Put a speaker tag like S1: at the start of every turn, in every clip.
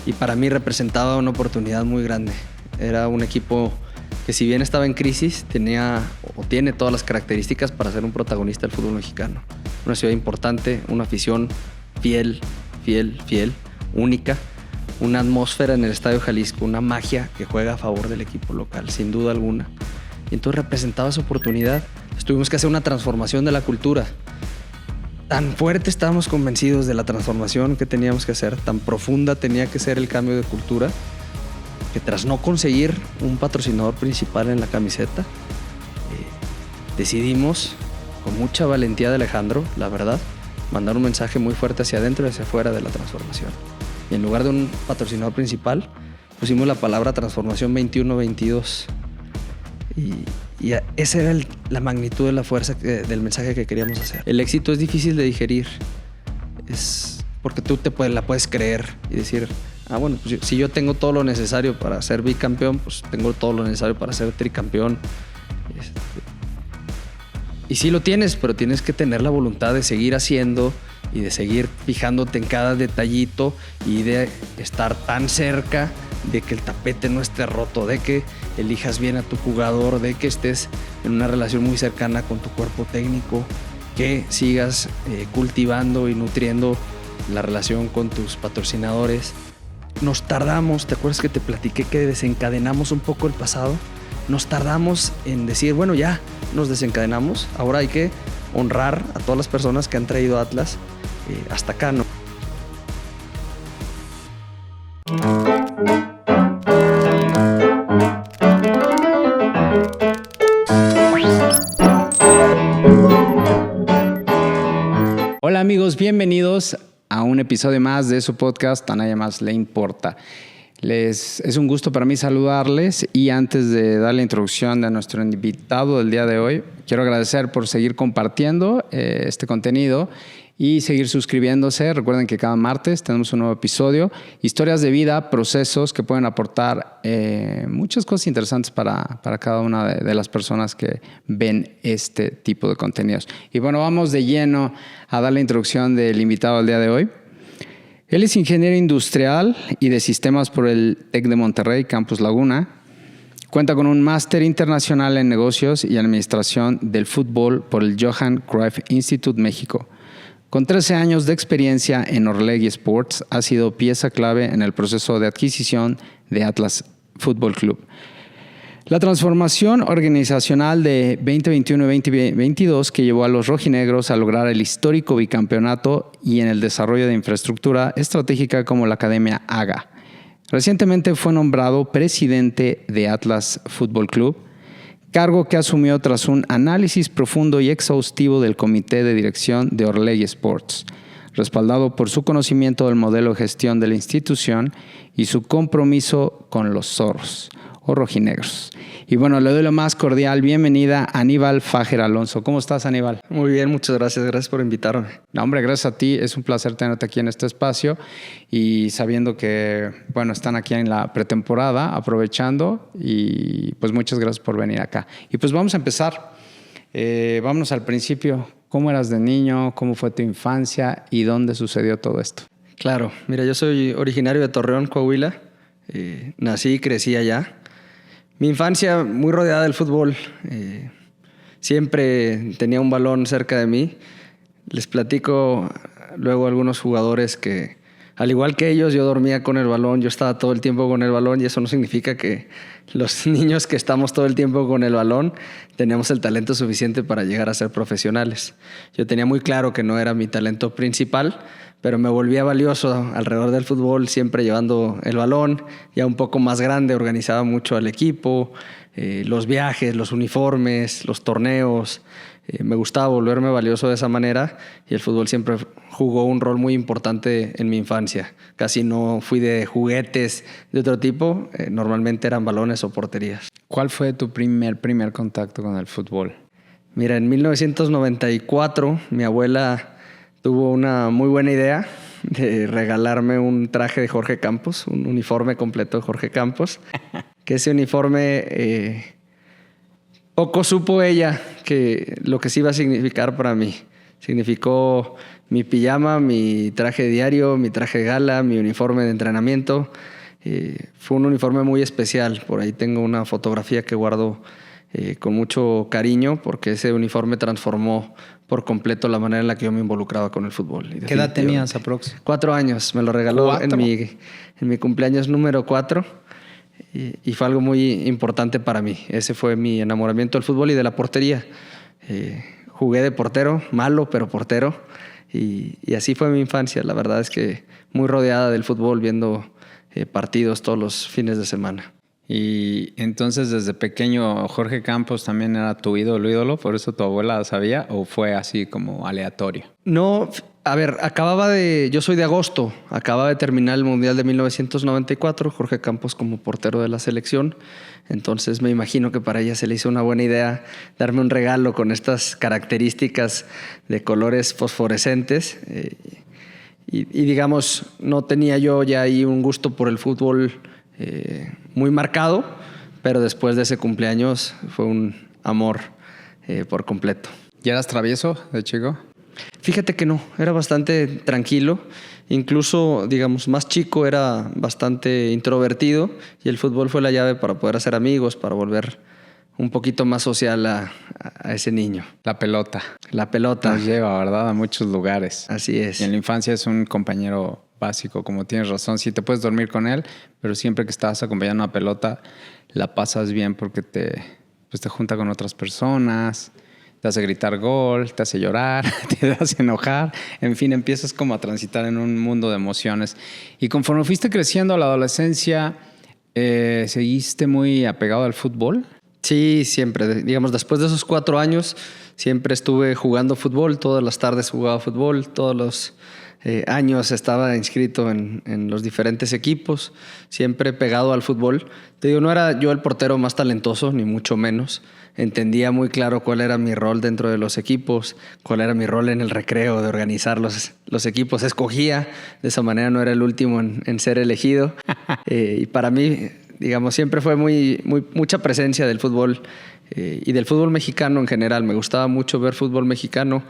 S1: y para mí representaba una oportunidad muy grande. Era un equipo que, si bien estaba en crisis, tenía o tiene todas las características para ser un protagonista del fútbol mexicano. Una ciudad importante, una afición fiel, única, una atmósfera en el Estadio Jalisco, una magia que juega a favor del equipo local, sin duda alguna. Y entonces representaba esa oportunidad. Tuvimos que hacer una transformación de la cultura. Tan fuerte estábamos convencidos de la transformación que teníamos que hacer, tan profunda tenía que ser el cambio de cultura, que tras no conseguir un patrocinador principal en la camiseta, decidimos, con mucha valentía de Alejandro, la verdad, mandar un mensaje muy fuerte hacia adentro y hacia afuera de la transformación. Y en lugar de un patrocinador principal, pusimos la palabra transformación 21-22. Y esa era la magnitud de la fuerza del mensaje que queríamos hacer. El éxito es difícil de digerir. Es porque tú la puedes creer y decir, bueno, pues si yo tengo todo lo necesario para ser bicampeón, pues tengo todo lo necesario para ser tricampeón. Y sí lo tienes, pero tienes que tener la voluntad de seguir haciendo y de seguir fijándote en cada detallito y de estar tan cerca de que el tapete no esté roto, de que elijas bien a tu jugador, de que estés en una relación muy cercana con tu cuerpo técnico, que sigas cultivando y nutriendo la relación con tus patrocinadores. Nos tardamos, ¿te acuerdas que te platiqué que desencadenamos un poco el pasado? Nos tardamos en decir, bueno, ya nos desencadenamos, ahora hay que honrar a todas las personas que han traído Atlas hasta acá, ¿no?
S2: Hola amigos, bienvenidos a un episodio más de su podcast A Nadie Más Le Importa. Es un gusto para mí saludarles y antes de dar la introducción de nuestro invitado del día de hoy, quiero agradecer por seguir compartiendo este contenido y seguir suscribiéndose. Recuerden que cada martes tenemos un nuevo episodio, historias de vida, procesos que pueden aportar muchas cosas interesantes para cada una de las personas que ven este tipo de contenidos. Y bueno, vamos de lleno a dar la introducción del invitado del día de hoy. Él es ingeniero industrial y de sistemas por el TEC de Monterrey, Campus Laguna. Cuenta con un máster internacional en negocios y administración del fútbol por el Johan Cruyff Institute México. Con 13 años de experiencia en Orlegui Sports, ha sido pieza clave en el proceso de adquisición de Atlas Fútbol Club. La transformación organizacional de 2021 y 2022 que llevó a los rojinegros a lograr el histórico bicampeonato y en el desarrollo de infraestructura estratégica como la Academia AGA. Recientemente fue nombrado presidente de Atlas Fútbol Club, cargo que asumió tras un análisis profundo y exhaustivo del comité de dirección de Orlegui Sports, respaldado por su conocimiento del modelo de gestión de la institución y su compromiso con los zorros o rojinegros. Y bueno, le doy la más cordial bienvenida a Aníbal Fajer Alonso. ¿Cómo estás, Aníbal?
S1: Muy bien, muchas gracias. Gracias por invitarme.
S2: No, hombre, gracias a ti. Es un placer tenerte aquí en este espacio y sabiendo que, bueno, están aquí en la pretemporada, aprovechando y pues muchas gracias por venir acá. Y pues vamos a empezar. Vámonos al principio. ¿Cómo eras de niño? ¿Cómo fue tu infancia? ¿Y dónde sucedió todo esto?
S1: Claro, mira, yo soy originario de Torreón, Coahuila. Nací y crecí allá. Mi infancia muy rodeada del fútbol. Siempre tenía un balón cerca de mí. Les platico luego a algunos jugadores que, al igual que ellos, yo dormía con el balón. Yo estaba todo el tiempo con el balón y eso no significa que los niños que estamos todo el tiempo con el balón tenemos el talento suficiente para llegar a ser profesionales. Yo tenía muy claro que no era mi talento principal, pero me volvía valioso alrededor del fútbol, siempre llevando el balón. Ya un poco más grande, organizaba mucho al equipo, los viajes, los uniformes, los torneos. Me gustaba volverme valioso de esa manera y el fútbol siempre jugó un rol muy importante en mi infancia. Casi no fui de juguetes de otro tipo, normalmente eran balones o porterías.
S2: ¿Cuál fue tu primer contacto con el fútbol?
S1: Mira, en 1994 mi abuela tuvo una muy buena idea de regalarme un traje de Jorge Campos, un uniforme completo de Jorge Campos, que ese uniforme poco supo ella que lo que sí iba a significar para mí. Significó mi pijama, mi traje diario, mi traje de gala, mi uniforme de entrenamiento. Fue un uniforme muy especial. Por ahí tengo una fotografía que guardo con mucho cariño porque ese uniforme transformó por completo la manera en la que yo me involucraba con el fútbol.
S2: ¿Qué edad tenías aproximadamente?
S1: 4 años. Me lo regaló en mi cumpleaños número 4 y fue algo muy importante para mí. Ese fue mi enamoramiento del fútbol y de la portería. Jugué de portero, malo pero portero, y así fue mi infancia. La verdad es que muy rodeada del fútbol, viendo partidos todos los fines de semana.
S2: Y entonces desde pequeño Jorge Campos también era tu ídolo, por eso tu abuela sabía, ¿o fue así como aleatorio?
S1: No, a ver, yo soy de agosto, acababa de terminar el Mundial de 1994, Jorge Campos como portero de la selección, entonces me imagino que para ella se le hizo una buena idea darme un regalo con estas características de colores fosforescentes y digamos, no tenía yo ya ahí un gusto por el fútbol muy marcado, pero después de ese cumpleaños fue un amor por completo.
S2: ¿Y eras travieso de chico?
S1: Fíjate que no, era bastante tranquilo, incluso, digamos, más chico era bastante introvertido y el fútbol fue la llave para poder hacer amigos, para volver un poquito más social a ese niño.
S2: La pelota.
S1: La pelota.
S2: Nos lleva, ¿verdad? A muchos lugares.
S1: Así es.
S2: Y en la infancia es un compañero básico, como tienes razón. Sí te puedes dormir con él, pero siempre que estás acompañando a una pelota, la pasas bien porque te junta con otras personas, te hace gritar gol, te hace llorar, te hace enojar. En fin, empiezas como a transitar en un mundo de emociones. Y conforme fuiste creciendo a la adolescencia, ¿seguiste muy apegado al fútbol?
S1: Sí, siempre. Digamos, después de esos 4 años, siempre estuve jugando fútbol. Todas las tardes jugaba fútbol. Todos los años estaba inscrito en los diferentes equipos. Siempre pegado al fútbol. Te digo, no era yo el portero más talentoso, ni mucho menos. Entendía muy claro cuál era mi rol dentro de los equipos, cuál era mi rol en el recreo, de organizar los equipos. Escogía, de esa manera no era el último en ser elegido. Y para mí, digamos, siempre fue mucha presencia del fútbol y del fútbol mexicano en general. Me gustaba mucho ver fútbol mexicano,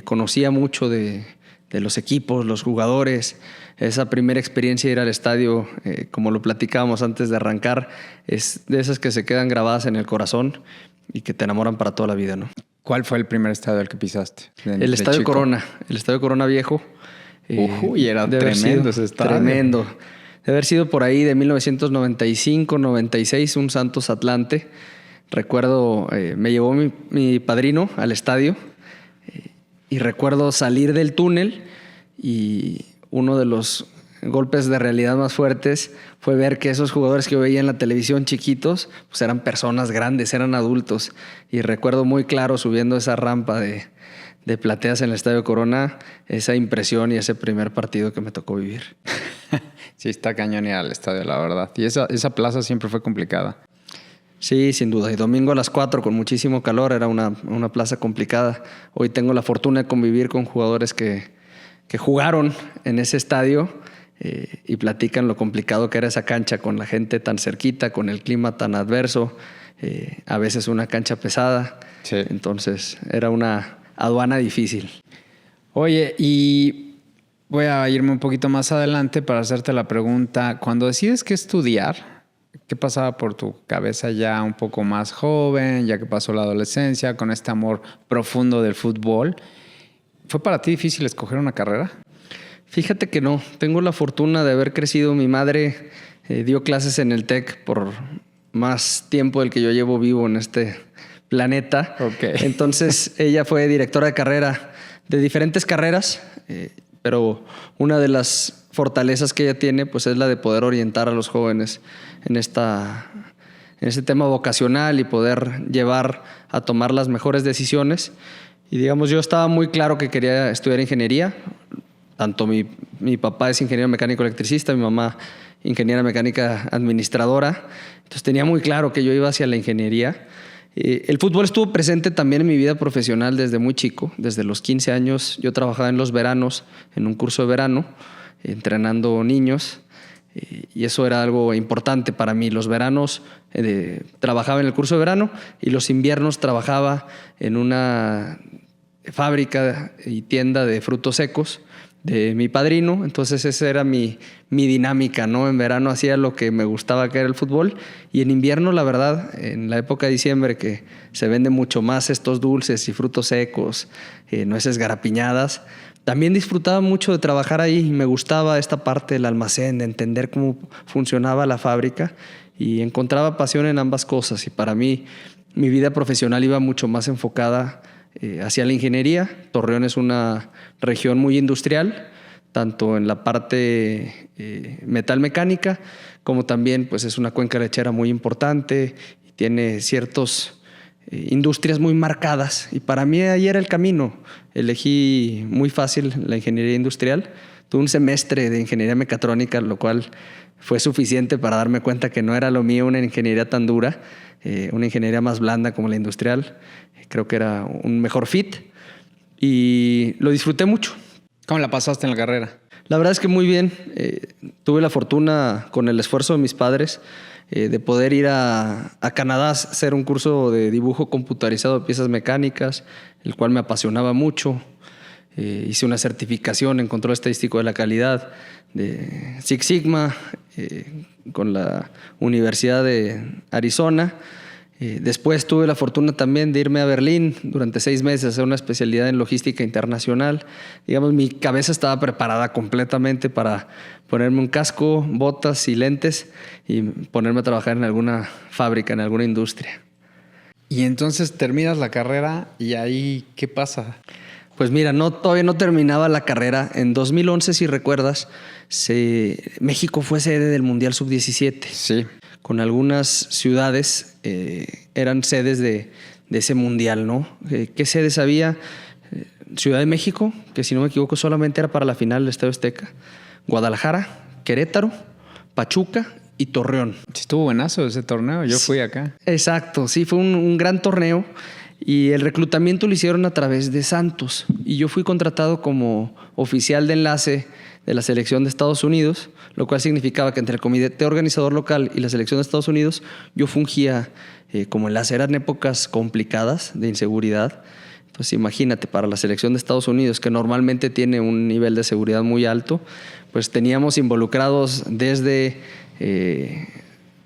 S1: conocía mucho de los equipos, los jugadores. Esa primera experiencia de ir al estadio, como lo platicábamos antes de arrancar, es de esas que se quedan grabadas en el corazón y que te enamoran para toda la vida, ¿no?
S2: ¿Cuál fue el primer estadio al que pisaste?
S1: El Estadio Corona, el Estadio Corona Viejo.
S2: Y era tremendo ese estadio.
S1: Tremendo. De haber sido por ahí de 1995, 96, un Santos Atlante. Recuerdo, me llevó mi padrino al estadio y recuerdo salir del túnel y uno de los golpes de realidad más fuertes fue ver que esos jugadores que yo veía en la televisión chiquitos, pues eran personas grandes, eran adultos. Y recuerdo muy claro subiendo esa rampa de plateas en el Estadio Corona, esa impresión y ese primer partido que me tocó vivir.
S2: Sí, está cañón ir al estadio, la verdad. Y esa plaza siempre fue complicada.
S1: Sí, sin duda. Y domingo a las 4 con muchísimo calor era una plaza complicada. Hoy tengo la fortuna de convivir con jugadores que jugaron en ese estadio y platican lo complicado que era esa cancha con la gente tan cerquita, con el clima tan adverso, a veces una cancha pesada.
S2: Sí.
S1: Entonces era una aduana difícil.
S2: Oye, y voy a irme un poquito más adelante para hacerte la pregunta. Cuando decides qué estudiar, ¿qué pasaba por tu cabeza ya un poco más joven, ya que pasó la adolescencia, con este amor profundo del fútbol? ¿Fue para ti difícil escoger una carrera?
S1: Fíjate que no. Tengo la fortuna de haber crecido. Mi madre dio clases en el TEC por más tiempo del que yo llevo vivo en este planeta.
S2: Okay.
S1: Entonces ella fue directora de carrera de diferentes carreras, pero una de las fortalezas que ella tiene pues es la de poder orientar a los jóvenes en este tema vocacional y poder llevar a tomar las mejores decisiones. Y digamos, yo estaba muy claro que quería estudiar ingeniería. Tanto mi papá es ingeniero mecánico electricista, mi mamá ingeniera mecánica administradora. Entonces tenía muy claro que yo iba hacia la ingeniería. El fútbol estuvo presente también en mi vida profesional desde muy chico. Desde los 15 años yo trabajaba en los veranos, en un curso de verano, entrenando niños. Y eso era algo importante para mí. Los veranos trabajaba en el curso de verano y los inviernos trabajaba en fábrica y tienda de frutos secos de mi padrino. Entonces esa era mi dinámica, ¿no? En verano hacía lo que me gustaba, que era el fútbol, y en invierno, la verdad, en la época de diciembre, que se vende mucho más estos dulces y frutos secos, nueces garapiñadas, también disfrutaba mucho de trabajar ahí. Me gustaba esta parte del almacén, de entender cómo funcionaba la fábrica, y encontraba pasión en ambas cosas. Y para mí, mi vida profesional iba mucho más enfocada hacia la ingeniería. Torreón es una región muy industrial, tanto en la parte metalmecánica, como también pues, es una cuenca lechera muy importante y tiene ciertas industrias muy marcadas. Y para mí ahí era el camino. Elegí muy fácil la ingeniería industrial. Tuve un semestre de ingeniería mecatrónica, lo cual fue suficiente para darme cuenta que no era lo mío una ingeniería tan dura, una ingeniería más blanda como la industrial. Creo que era un mejor fit y lo disfruté mucho.
S2: ¿Cómo la pasaste en la carrera?
S1: La verdad es que muy bien. Tuve la fortuna, con el esfuerzo de mis padres, de poder ir a Canadá a hacer un curso de dibujo computarizado de piezas mecánicas, el cual me apasionaba mucho. Hice una certificación en control estadístico de la calidad de Six Sigma con la Universidad de Arizona. Después tuve la fortuna también de irme a Berlín durante 6 meses a hacer una especialidad en logística internacional. Digamos, mi cabeza estaba preparada completamente para ponerme un casco, botas y lentes y ponerme a trabajar en alguna fábrica, en alguna industria.
S2: Y entonces terminas la carrera y ahí, ¿qué pasa?
S1: Pues mira, todavía no terminaba la carrera. En 2011, si recuerdas, México fue sede del Mundial Sub-17.
S2: Sí.
S1: Con algunas ciudades eran sedes de ese mundial, ¿no? ¿Qué sedes había? Ciudad de México, que si no me equivoco solamente era para la final del Estadio Azteca. Guadalajara, Querétaro, Pachuca y Torreón.
S2: Sí, estuvo buenazo ese torneo, yo fui acá.
S1: Exacto, sí, fue un gran torneo. Y el reclutamiento lo hicieron a través de Santos. Y yo fui contratado como oficial de enlace de la selección de Estados Unidos, lo cual significaba que entre el comité organizador local y la selección de Estados Unidos yo fungía como enlace. Eran épocas complicadas de inseguridad. Entonces imagínate, para la selección de Estados Unidos, que normalmente tiene un nivel de seguridad muy alto, pues teníamos involucrados desde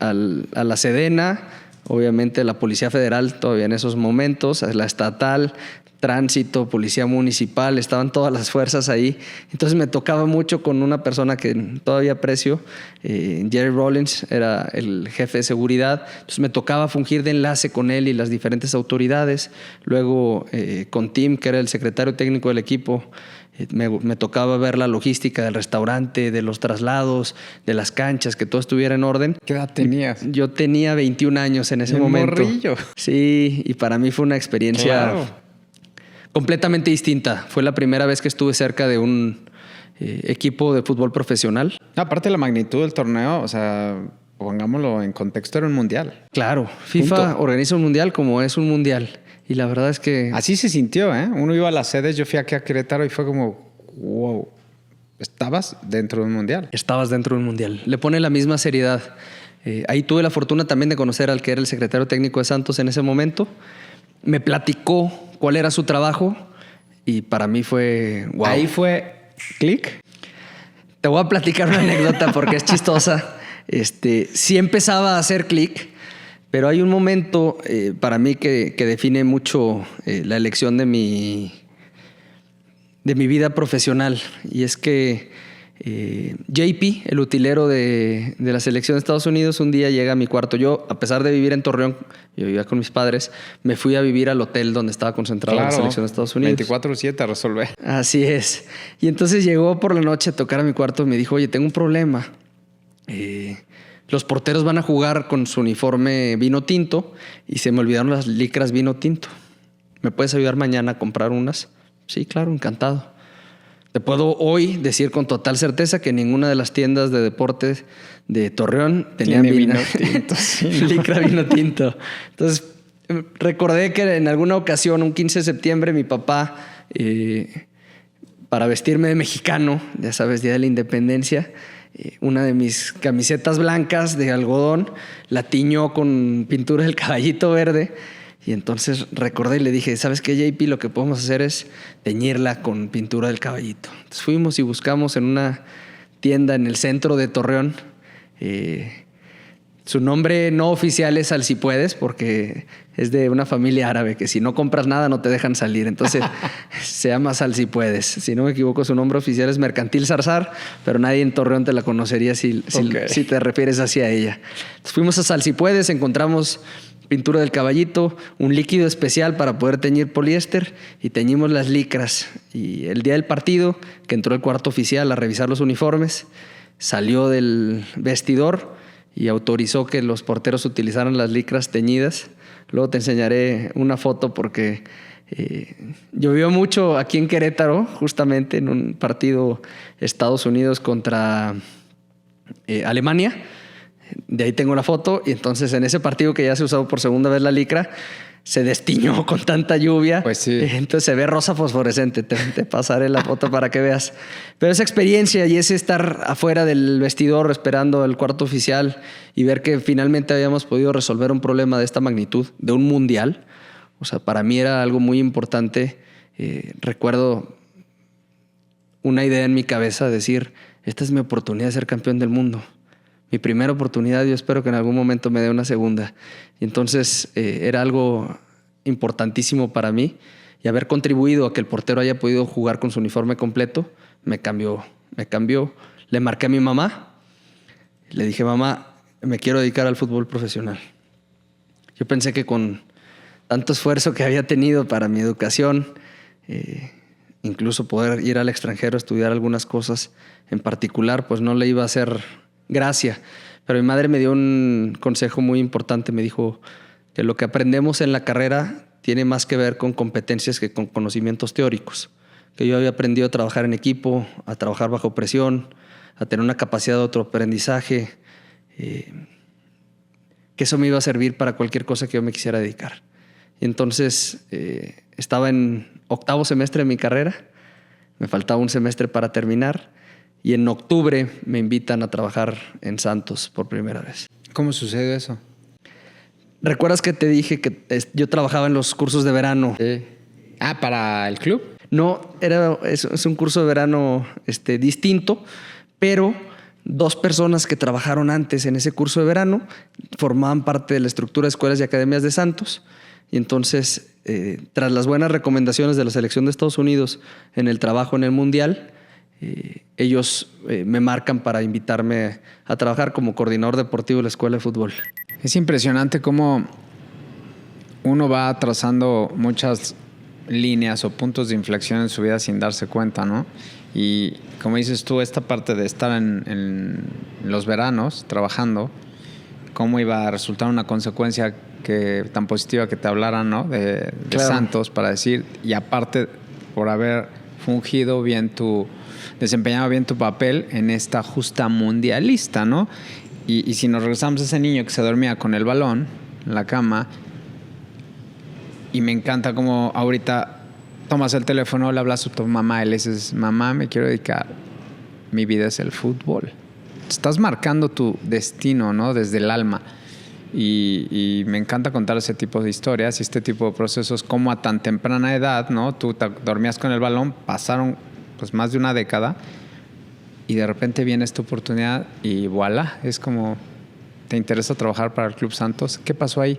S1: a la Sedena, obviamente la Policía Federal todavía en esos momentos, la estatal, tránsito, policía municipal, estaban todas las fuerzas ahí. Entonces me tocaba mucho con una persona que todavía aprecio, Jerry Rollins, era el jefe de seguridad. Entonces me tocaba fungir de enlace con él y las diferentes autoridades. Luego con Tim, que era el secretario técnico del equipo, me tocaba ver la logística del restaurante, de los traslados, de las canchas, que todo estuviera en orden.
S2: ¿Qué edad tenías?
S1: Yo tenía 21 años en ese momento.
S2: Morrillo.
S1: Sí, y para mí fue una experiencia completamente distinta. Fue la primera vez que estuve cerca de un equipo de fútbol profesional.
S2: Aparte de la magnitud del torneo, o sea, pongámoslo en contexto, era un mundial.
S1: Claro, FIFA organiza un mundial como es un mundial. Y la verdad es que...
S2: Así se sintió, ¿eh? Uno iba a las sedes, yo fui aquí a Querétaro y fue como, wow, estabas dentro de un mundial.
S1: Estabas dentro de un mundial. Le pone la misma seriedad. Ahí tuve la fortuna también de conocer al que era el secretario técnico de Santos en ese momento. Me platicó cuál era su trabajo y para mí fue wow.
S2: Ahí fue clic.
S1: Te voy a platicar una anécdota porque es chistosa. Sí empezaba a hacer clic, pero hay un momento para mí que define mucho la elección de mi vida profesional, y es que JP, el utilero de la selección de Estados Unidos, un día llega a mi cuarto. Yo, a pesar de vivir en Torreón, yo vivía con mis padres, me fui a vivir al hotel donde estaba concentrada la selección de Estados Unidos.
S2: 24/7 a resolver.
S1: Así es. Y entonces llegó por la noche a tocar a mi cuarto y me dijo, oye, tengo un problema. Los porteros van a jugar con su uniforme vino tinto y se me olvidaron las licras vino tinto. ¿Me puedes ayudar mañana a comprar unas? Sí, claro, encantado. Te puedo hoy decir con total certeza que ninguna de las tiendas de deportes de Torreón tenían vino tinto. Sí, ¿no? Licra vino tinto. Entonces, recordé que en alguna ocasión, un 15 de septiembre, mi papá, para vestirme de mexicano, ya sabes, Día de la Independencia, una de mis camisetas blancas de algodón la tiñó con pintura del caballito verde Y entonces recordé y le dije, ¿sabes qué, JP? Lo que podemos hacer es teñirla con pintura del caballito. Entonces fuimos y buscamos en una tienda en el centro de Torreón. Su nombre no oficial es Salsipuedes porque es de una familia árabe que si no compras nada no te dejan salir. Entonces se llama Salsipuedes. Si no me equivoco, su nombre oficial es Mercantil Zarzar, pero nadie en Torreón te la conocería si te refieres hacia ella. Entonces fuimos a Salsipuedes, encontramos pintura del caballito, un líquido especial para poder teñir poliéster y teñimos las licras. Y el día del partido, que entró el cuarto oficial a revisar los uniformes, salió del vestidor y autorizó que los porteros utilizaran las licras teñidas. Luego te enseñaré una foto porque llovió mucho aquí en Querétaro, justamente en un partido Estados Unidos contra Alemania. De ahí tengo la foto y entonces en ese partido que ya se usó por segunda vez la licra, se destiñó con tanta lluvia.
S2: Pues sí.
S1: Entonces se ve rosa fosforescente. Te pasaré la foto para que veas. Pero esa experiencia y ese estar afuera del vestidor esperando el cuarto oficial y ver que finalmente habíamos podido resolver un problema de esta magnitud, de un mundial. O sea, para mí era algo muy importante. Recuerdo una idea en mi cabeza, decir, esta es mi oportunidad de ser campeón del mundo. Mi primera oportunidad, yo espero que en algún momento me dé una segunda. Y entonces era algo importantísimo para mí y haber contribuido a que el portero haya podido jugar con su uniforme completo me cambió. Le marqué a mi mamá, le dije, mamá, me quiero dedicar al fútbol profesional. Yo pensé que con tanto esfuerzo que había tenido para mi educación, incluso poder ir al extranjero a estudiar algunas cosas en particular, pues no le iba a hacer gracia. Pero mi madre me dio un consejo muy importante. Me dijo que lo que aprendemos en la carrera tiene más que ver con competencias que con conocimientos teóricos. Que yo había aprendido a trabajar en equipo, a trabajar bajo presión, a tener una capacidad de autoaprendizaje, que eso me iba a servir para cualquier cosa que yo me quisiera dedicar. Y entonces estaba en 8º semestre de mi carrera, me faltaba un semestre para terminar. Y en octubre me invitan a trabajar en Santos por primera vez.
S2: ¿Cómo sucedió eso?
S1: ¿Recuerdas que te dije que yo trabajaba en los cursos de verano?
S2: Sí. Ah, ¿para el club?
S1: No, es un curso de verano distinto, pero 2 personas que trabajaron antes en ese curso de verano formaban parte de la estructura de escuelas y academias de Santos. Y entonces, tras las buenas recomendaciones de la selección de Estados Unidos en el trabajo en el Mundial, ellos me marcan para invitarme a trabajar como coordinador deportivo de la escuela de fútbol.
S2: Es impresionante cómo uno va trazando muchas líneas o puntos de inflexión en su vida sin darse cuenta, ¿no? Y como dices tú, esta parte de estar en los veranos trabajando, cómo iba a resultar una consecuencia tan positiva que te hablaran, ¿no? De claro. Santos, para decir, y aparte por haber fungido bien desempeñado bien tu papel en esta justa mundialista, ¿no? Y si nos regresamos a ese niño que se dormía con el balón en la cama, y me encanta como ahorita tomas el teléfono, le hablas a tu mamá y le dices, mamá, me quiero dedicar, mi vida es el fútbol. Estás marcando tu destino, ¿no? Desde el alma. Y me encanta contar ese tipo de historias y este tipo de procesos, como a tan temprana edad, ¿no? Tú dormías con el balón, pasaron pues más de una década y de repente viene esta oportunidad y voilà, es como, ¿te interesa trabajar para el Club Santos? ¿Qué pasó ahí?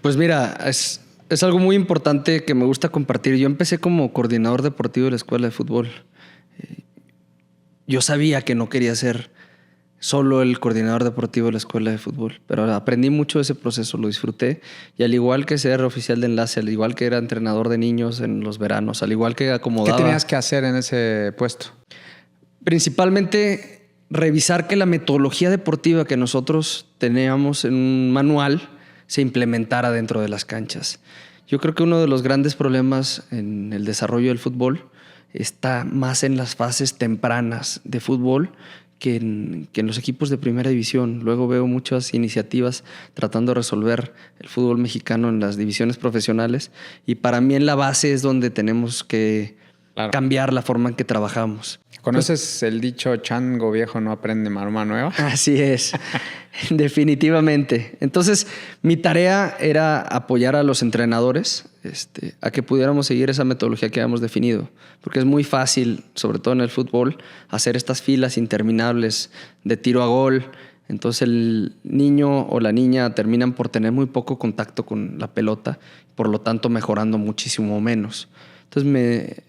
S1: Pues mira, es algo muy importante que me gusta compartir. Yo empecé como coordinador deportivo de la escuela de fútbol. Yo sabía que no quería ser solo el coordinador deportivo de la escuela de fútbol, pero aprendí mucho de ese proceso, lo disfruté. Y al igual que ser oficial de enlace, al igual que era entrenador de niños en los veranos, al igual que acomodaba...
S2: ¿Qué tenías que hacer en ese puesto?
S1: Principalmente revisar que la metodología deportiva que nosotros teníamos en un manual se implementara dentro de las canchas. Yo creo que uno de los grandes problemas en el desarrollo del fútbol está más en las fases tempranas de fútbol que en los equipos de primera división. Luego veo muchas iniciativas tratando de resolver el fútbol mexicano en las divisiones profesionales y para mí en la base es donde tenemos que cambiar la forma en que trabajamos.
S2: ¿Conoces el dicho chango viejo no aprende maroma nueva?
S1: Así es, definitivamente. Entonces, mi tarea era apoyar a los entrenadores a que pudiéramos seguir esa metodología que habíamos definido. Porque es muy fácil, sobre todo en el fútbol, hacer estas filas interminables de tiro a gol. Entonces, el niño o la niña terminan por tener muy poco contacto con la pelota, por lo tanto, mejorando muchísimo menos. Entonces,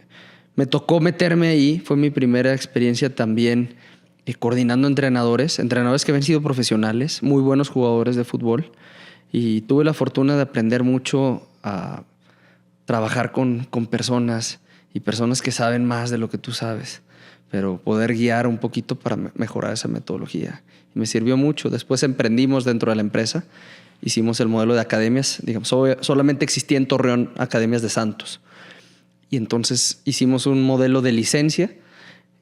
S1: me tocó meterme ahí, fue mi primera experiencia también coordinando entrenadores que habían sido profesionales, muy buenos jugadores de fútbol, y tuve la fortuna de aprender mucho a trabajar con personas y personas que saben más de lo que tú sabes, pero poder guiar un poquito para mejorar esa metodología. Y me sirvió mucho. Después emprendimos dentro de la empresa, hicimos el modelo de academias, digamos, solamente existía en Torreón Academias de Santos. Y entonces hicimos un modelo de licencia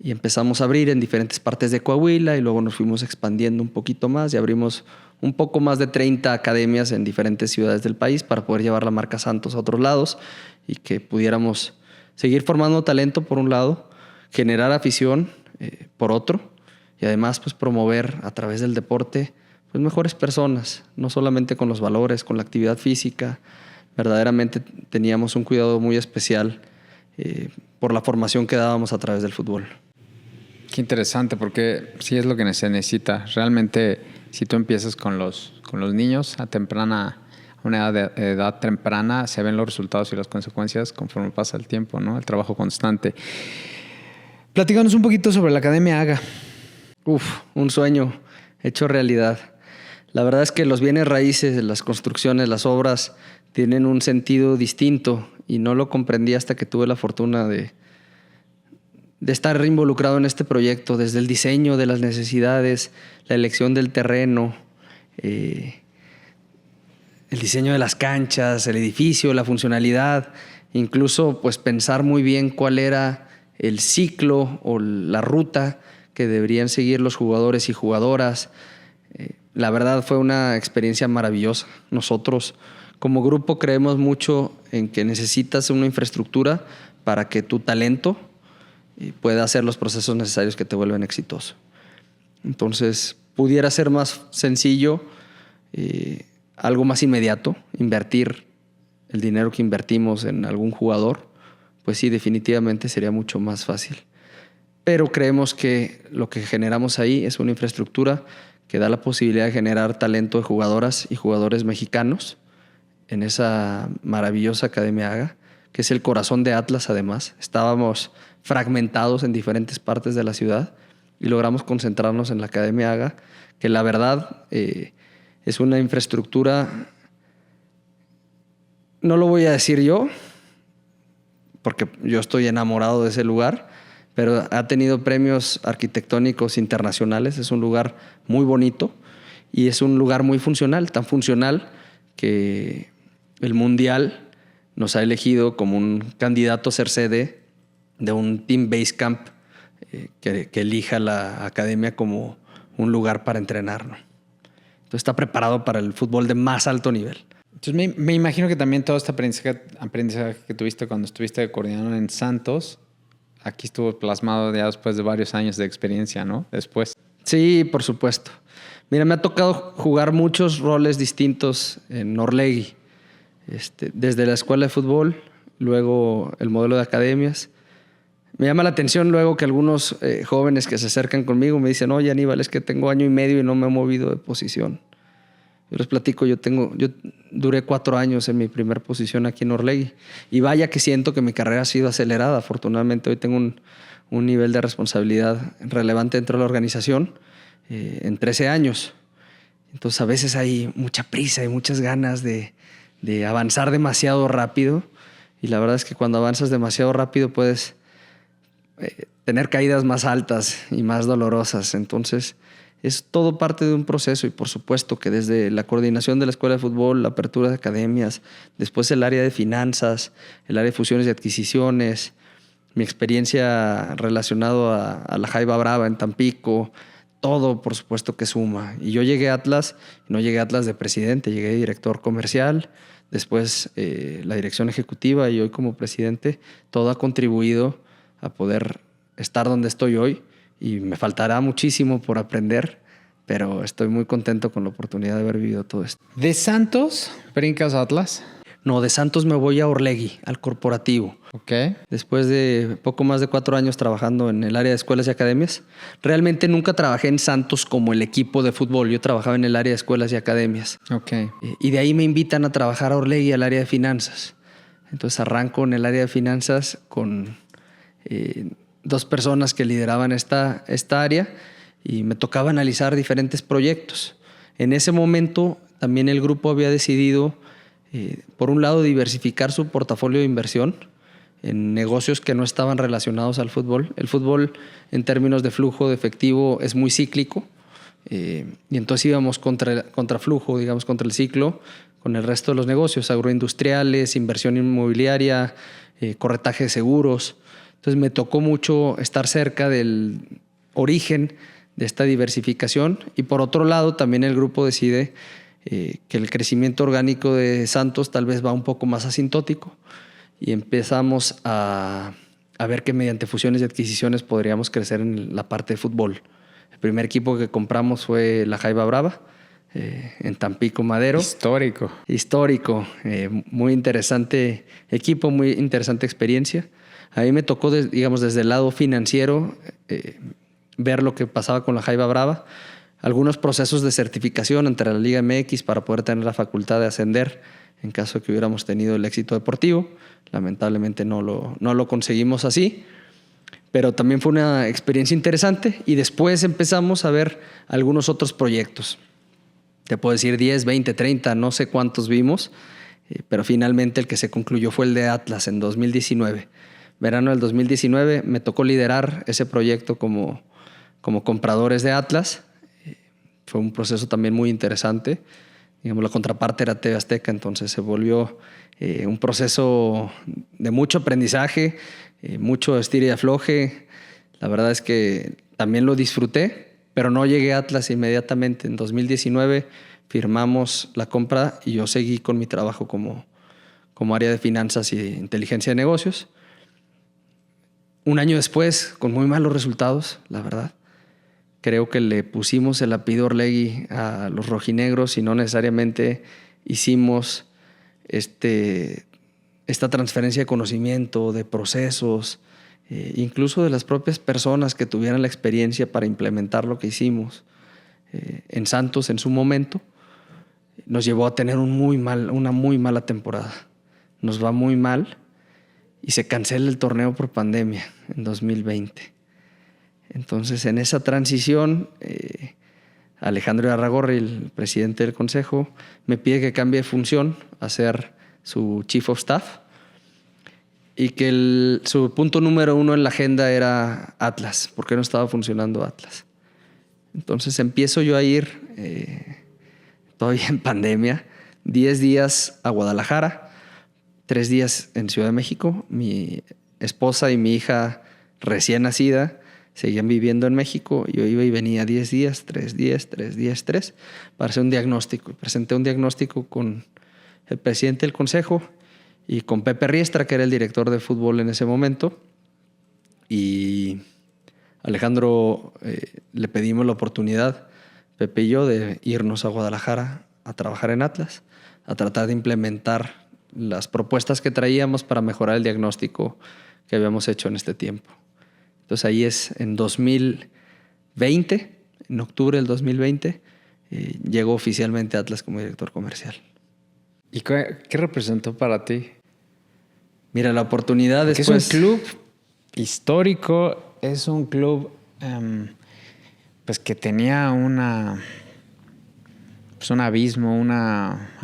S1: y empezamos a abrir en diferentes partes de Coahuila y luego nos fuimos expandiendo un poquito más y abrimos un poco más de 30 academias en diferentes ciudades del país para poder llevar la marca Santos a otros lados y que pudiéramos seguir formando talento por un lado, generar afición por otro y además pues promover a través del deporte pues mejores personas, no solamente con los valores, con la actividad física. Verdaderamente teníamos un cuidado muy especial por la formación que dábamos a través del fútbol.
S2: Qué interesante, porque sí es lo que se necesita. Realmente, si tú empiezas con los niños a una edad temprana, se ven los resultados y las consecuencias conforme pasa el tiempo, ¿no? El trabajo constante. Platícanos un poquito sobre la Academia AGA.
S1: Un sueño hecho realidad. La verdad es que los bienes raíces, las construcciones, las obras tienen un sentido distinto y no lo comprendí hasta que tuve la fortuna de estar involucrado en este proyecto, desde el diseño de las necesidades, la elección del terreno, el diseño de las canchas, el edificio, la funcionalidad, incluso pues pensar muy bien cuál era el ciclo o la ruta que deberían seguir los jugadores y jugadoras. La verdad fue una experiencia maravillosa. Nosotros como grupo creemos mucho en que necesitas una infraestructura para que tu talento pueda hacer los procesos necesarios que te vuelven exitoso. Entonces, pudiera ser más sencillo, algo más inmediato, invertir el dinero que invertimos en algún jugador, pues sí, definitivamente sería mucho más fácil. Pero creemos que lo que generamos ahí es una infraestructura que da la posibilidad de generar talento de jugadoras y jugadores mexicanos en esa maravillosa Academia AGA, que es el corazón de Atlas además. Estábamos fragmentados en diferentes partes de la ciudad y logramos concentrarnos en la Academia AGA, que la verdad es una infraestructura, no lo voy a decir yo, porque yo estoy enamorado de ese lugar, pero ha tenido premios arquitectónicos internacionales. Es un lugar muy bonito y es un lugar muy funcional, tan funcional que el Mundial nos ha elegido como un candidato a ser sede de un Team Basecamp que elija la academia como un lugar para entrenar, ¿no? Entonces está preparado para el fútbol de más alto nivel.
S2: Entonces me imagino que también todo este aprendizaje que tuviste cuando estuviste coordinando en Santos, aquí estuvo plasmado ya después de varios años de experiencia, ¿no? Después.
S1: Sí, por supuesto. Mira, me ha tocado jugar muchos roles distintos en Orlegui. Desde la escuela de fútbol, luego el modelo de academias. Me llama la atención luego que algunos jóvenes que se acercan conmigo me dicen: oye, Aníbal, es que tengo 1 año y medio y no me he movido de posición. Yo les platico, yo duré 4 años en mi primer posición aquí en Orlegui. Y vaya que siento que mi carrera ha sido acelerada. Afortunadamente hoy tengo un nivel de responsabilidad relevante dentro de la organización en 13 años. Entonces a veces hay mucha prisa y muchas ganas de avanzar demasiado rápido. Y la verdad es que cuando avanzas demasiado rápido puedes tener caídas más altas y más dolorosas. Entonces es todo parte de un proceso y por supuesto que desde la coordinación de la escuela de fútbol, la apertura de academias, después el área de finanzas, el área de fusiones y adquisiciones, mi experiencia relacionada a la Jaiba Brava en Tampico, todo por supuesto que suma. Y yo llegué a Atlas, no llegué a Atlas de presidente, llegué de director comercial, después la dirección ejecutiva y hoy como presidente. Todo ha contribuido a poder estar donde estoy hoy y me faltará muchísimo por aprender, pero estoy muy contento con la oportunidad de haber vivido todo esto.
S2: ¿De Santos brincas a Atlas?
S1: No, de Santos me voy a Orlegui, al corporativo.
S2: Ok.
S1: Después de poco más de 4 años trabajando en el área de escuelas y academias. Realmente nunca trabajé en Santos como el equipo de fútbol. Yo trabajaba en el área de escuelas y academias.
S2: Ok.
S1: Y de ahí me invitan a trabajar a Orlegui, al área de finanzas. Entonces arranco en el área de finanzas con 2 personas que lideraban esta área y me tocaba analizar diferentes proyectos. En ese momento también el grupo había decidido, por un lado, diversificar su portafolio de inversión en negocios que no estaban relacionados al fútbol. El fútbol, en términos de flujo de efectivo, es muy cíclico. Y entonces íbamos contra flujo, digamos, contra el ciclo, con el resto de los negocios, agroindustriales, inversión inmobiliaria, corretaje de seguros. Entonces me tocó mucho estar cerca del origen de esta diversificación. Y por otro lado, también el grupo decide que el crecimiento orgánico de Santos tal vez va un poco más asintótico y empezamos a ver que mediante fusiones y adquisiciones podríamos crecer en la parte de fútbol. El primer equipo que compramos fue la Jaiba Brava, en Tampico, Madero. Histórico. Muy interesante equipo, muy interesante experiencia. A mí me tocó, digamos, desde el lado financiero, ver lo que pasaba con la Jaiba Brava. Algunos procesos de certificación ante la Liga MX para poder tener la facultad de ascender en caso de que hubiéramos tenido el éxito deportivo. Lamentablemente no lo conseguimos así, pero también fue una experiencia interesante y después empezamos a ver algunos otros proyectos. Te puedo decir 10, 20, 30, no sé cuántos vimos, pero finalmente el que se concluyó fue el de Atlas en 2019. Verano del 2019 me tocó liderar ese proyecto como compradores de Atlas. Fue un proceso también muy interesante. Digamos, la contraparte era TV Azteca, entonces se volvió un proceso de mucho aprendizaje, mucho estira y afloje. La verdad es que también lo disfruté, pero no llegué a Atlas inmediatamente. En 2019 firmamos la compra y yo seguí con mi trabajo como área de finanzas y inteligencia de negocios. Un año después, con muy malos resultados, la verdad. Creo que le pusimos el apellido Orlegui a los rojinegros y no necesariamente hicimos esta transferencia de conocimiento, de procesos, incluso de las propias personas que tuvieran la experiencia para implementar lo que hicimos en Santos en su momento. Nos llevó a tener una muy mala temporada. Nos va muy mal y se cancela el torneo por pandemia en 2020. Entonces, en esa transición, Alejandro Arragorri, el presidente del consejo, me pide que cambie de función a ser su chief of staff y que su punto número 1 en la agenda era Atlas, porque no estaba funcionando Atlas. Entonces empiezo yo a ir, todavía en pandemia, 10 días a Guadalajara, 3 días en Ciudad de México. Mi esposa y mi hija recién nacida seguían viviendo en México. Yo iba y venía 10 días, 3 días, 3 días, 3, para hacer un diagnóstico. Y presenté un diagnóstico con el presidente del consejo y con Pepe Riestra, que era el director de fútbol en ese momento. Y Alejandro, le pedimos la oportunidad, Pepe y yo, de irnos a Guadalajara a trabajar en Atlas, a tratar de implementar las propuestas que traíamos para mejorar el diagnóstico que habíamos hecho en este tiempo. Entonces ahí es en 2020, en octubre del 2020, llegó oficialmente a Atlas como director comercial.
S2: ¿Y qué representó para ti?
S1: Mira, la oportunidad
S2: Porque
S1: después...
S2: es un club histórico, es un club pues que tenía un abismo,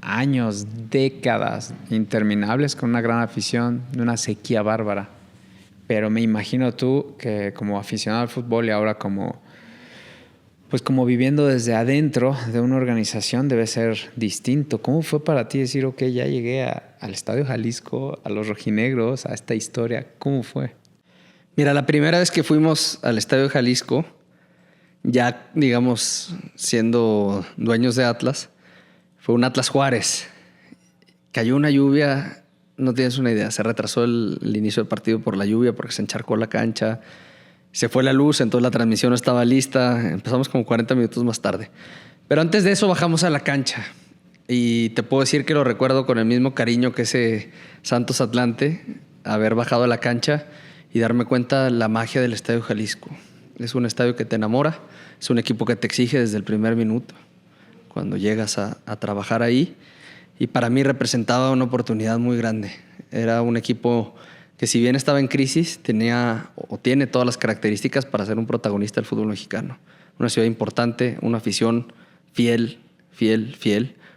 S2: años, décadas interminables con una gran afición, una sequía bárbara. Pero me imagino tú que como aficionado al fútbol y ahora como viviendo desde adentro de una organización debe ser distinto. ¿Cómo fue para ti decir, ok, ya llegué al Estadio Jalisco, a los rojinegros, a esta historia? ¿Cómo fue?
S1: Mira, la primera vez que fuimos al Estadio Jalisco, ya digamos siendo dueños de Atlas, fue un Atlas Juárez. Cayó una lluvia, no tienes una idea, se retrasó el inicio del partido por la lluvia porque se encharcó la cancha. Se fue la luz, entonces la transmisión no estaba lista. Empezamos como 40 minutos más tarde. Pero antes de eso bajamos a la cancha. Y te puedo decir que lo recuerdo con el mismo cariño que ese Santos Atlante, haber bajado a la cancha y darme cuenta la magia del Estadio Jalisco. Es un estadio que te enamora, es un equipo que te exige desde el primer minuto, cuando llegas a trabajar ahí. Y para mí representaba una oportunidad muy grande. Era un equipo que, si bien estaba en crisis, tenía o tiene todas las características para ser un protagonista del fútbol mexicano. Una ciudad importante, una afición fiel,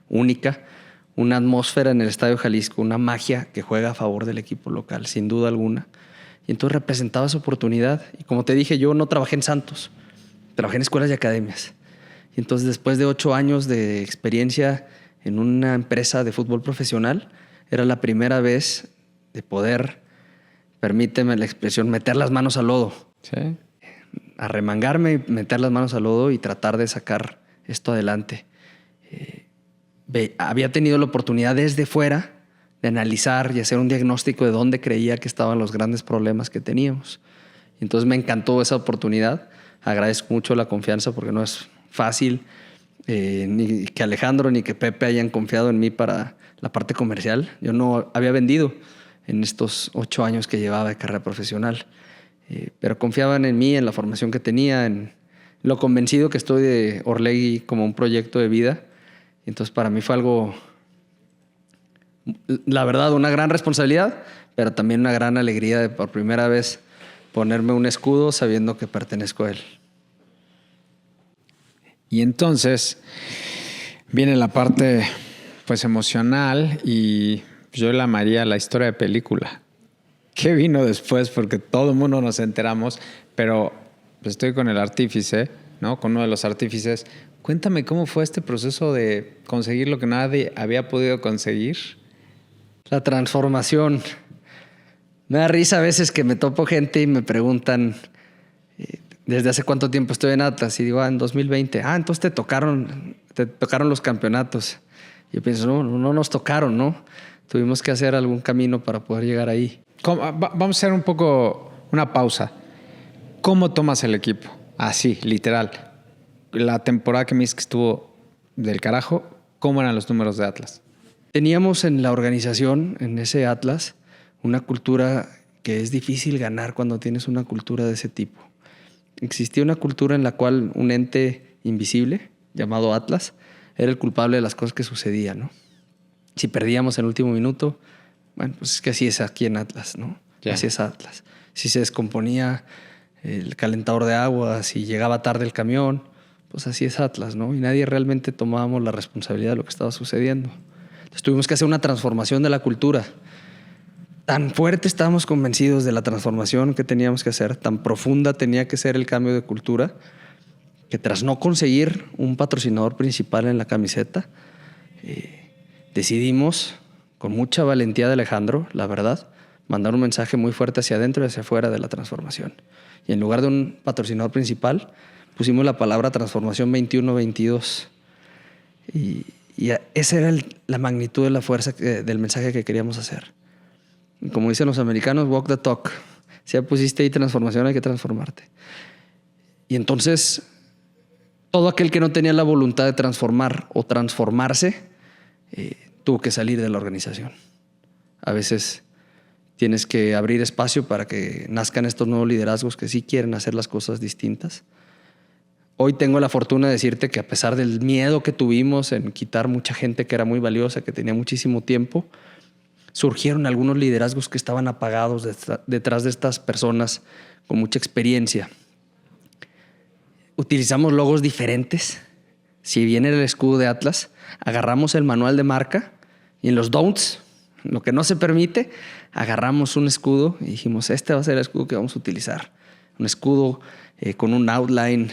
S1: única, una atmósfera en el Estadio Jalisco, una magia que juega a favor del equipo local, sin duda alguna. Y entonces representaba esa oportunidad. Y como te dije, yo no trabajé en Santos, trabajé en escuelas y academias. Y entonces, después de 8 años de experiencia en una empresa de fútbol profesional, era la primera vez de poder, permíteme la expresión, meter las manos al lodo.
S2: Sí.
S1: Arremangarme, meter las manos al lodo y tratar de sacar esto adelante. Había tenido la oportunidad desde fuera de analizar y hacer un diagnóstico de dónde creía que estaban los grandes problemas que teníamos. Y entonces me encantó esa oportunidad. Agradezco mucho la confianza, porque no es fácil ni que Alejandro ni que Pepe hayan confiado en mí para la parte comercial. Yo no había vendido en estos 8 años que llevaba de carrera profesional, pero confiaban en mí, en la formación que tenía, en lo convencido que estoy de Orlegui como un proyecto de vida. Entonces, para mí fue algo, la verdad, una gran responsabilidad, pero también una gran alegría de por primera vez ponerme un escudo sabiendo que pertenezco a él.
S2: Y entonces viene la parte pues emocional, y yo la llamaría la historia de película. ¿Qué vino después? Porque todo el mundo nos enteramos, pero pues estoy con el artífice, ¿no? Con uno de los artífices. Cuéntame cómo fue este proceso de conseguir lo que nadie había podido conseguir.
S1: La transformación. Me da risa a veces que me topo gente y me preguntan desde hace cuánto tiempo estoy en Atlas, y digo, en 2020. Entonces te tocaron los campeonatos. Y yo pienso, no nos tocaron, ¿no? Tuvimos que hacer algún camino para poder llegar ahí.
S2: Vamos a hacer un poco una pausa. ¿Cómo tomas el equipo? Así, literal. La temporada que me dices que estuvo del carajo, ¿cómo eran los números de Atlas?
S1: Teníamos en la organización, en ese Atlas, una cultura que es difícil ganar cuando tienes una cultura de ese tipo. Existía una cultura en la cual un ente invisible, llamado Atlas, era el culpable de las cosas que sucedían, ¿no? Si perdíamos en el último minuto, bueno, pues es que así es aquí en Atlas, ¿no? Yeah. Así es Atlas. Si se descomponía el calentador de agua, si llegaba tarde el camión, pues así es Atlas, ¿no? Y nadie realmente tomábamos la responsabilidad de lo que estaba sucediendo. Entonces tuvimos que hacer una transformación de la cultura. Tan fuerte estábamos convencidos de la transformación que teníamos que hacer, tan profunda tenía que ser el cambio de cultura, que tras no conseguir un patrocinador principal en la camiseta, decidimos, con mucha valentía de Alejandro, la verdad, mandar un mensaje muy fuerte hacia adentro y hacia afuera de la transformación. Y en lugar de un patrocinador principal, pusimos la palabra transformación 21-22. Y esa era la magnitud de la fuerza del mensaje que queríamos hacer. Como dicen los americanos, walk the talk. Si ya pusiste ahí transformación, hay que transformarte. Y entonces, todo aquel que no tenía la voluntad de transformar o transformarse, tuvo que salir de la organización. A veces tienes que abrir espacio para que nazcan estos nuevos liderazgos que sí quieren hacer las cosas distintas. Hoy tengo la fortuna de decirte que, a pesar del miedo que tuvimos en quitar mucha gente que era muy valiosa, que tenía muchísimo tiempo, surgieron algunos liderazgos que estaban apagados detrás de estas personas con mucha experiencia. Utilizamos logos diferentes. Si bien era el escudo de Atlas, agarramos el manual de marca y en los don'ts, lo que no se permite, agarramos un escudo y dijimos, este va a ser el escudo que vamos a utilizar. Un escudo con un outline.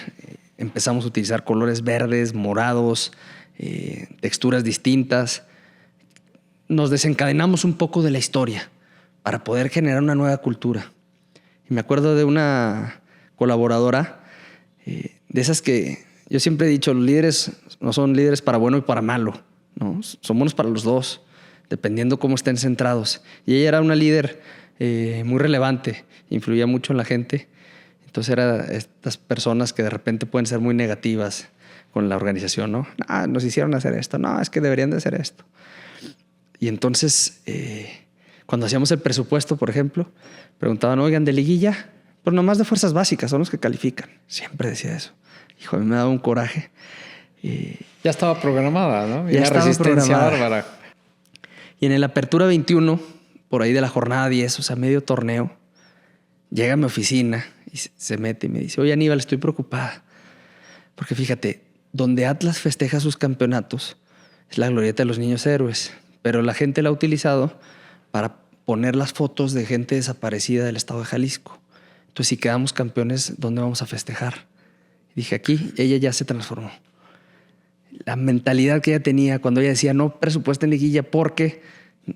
S1: Empezamos a utilizar colores verdes, morados, texturas distintas. Nos desencadenamos un poco de la historia para poder generar una nueva cultura. Y me acuerdo de una colaboradora, de esas que yo siempre he dicho, los líderes no son líderes para bueno y para malo, ¿no? Son buenos para los dos, dependiendo cómo estén centrados. Y ella era una líder muy relevante, influía mucho en la gente. Entonces era estas personas que de repente pueden ser muy negativas con la organización, ¿no? Ah, nos hicieron hacer esto. No, es que deberían de hacer esto. Y entonces, cuando hacíamos el presupuesto, por ejemplo, preguntaban, oigan, ¿de liguilla? Pues nomás de fuerzas básicas, son los que califican. Siempre decía eso. Hijo, a mí me daba un coraje.
S2: Ya estaba programada, ¿no?
S1: Ya estaba
S2: resistencia
S1: programada.
S2: bárbara.
S1: Y en el Apertura 21, por ahí de la jornada 10, o sea, medio torneo, llega a mi oficina y se mete y me dice, oye, Aníbal, estoy preocupada. Porque fíjate, donde Atlas festeja sus campeonatos es la glorieta de los niños héroes, pero la gente la ha utilizado para poner las fotos de gente desaparecida del estado de Jalisco. Entonces, si quedamos campeones, ¿dónde vamos a festejar? Y dije, aquí, ella ya se transformó. La mentalidad que ella tenía cuando ella decía, no presupuesto en liguilla porque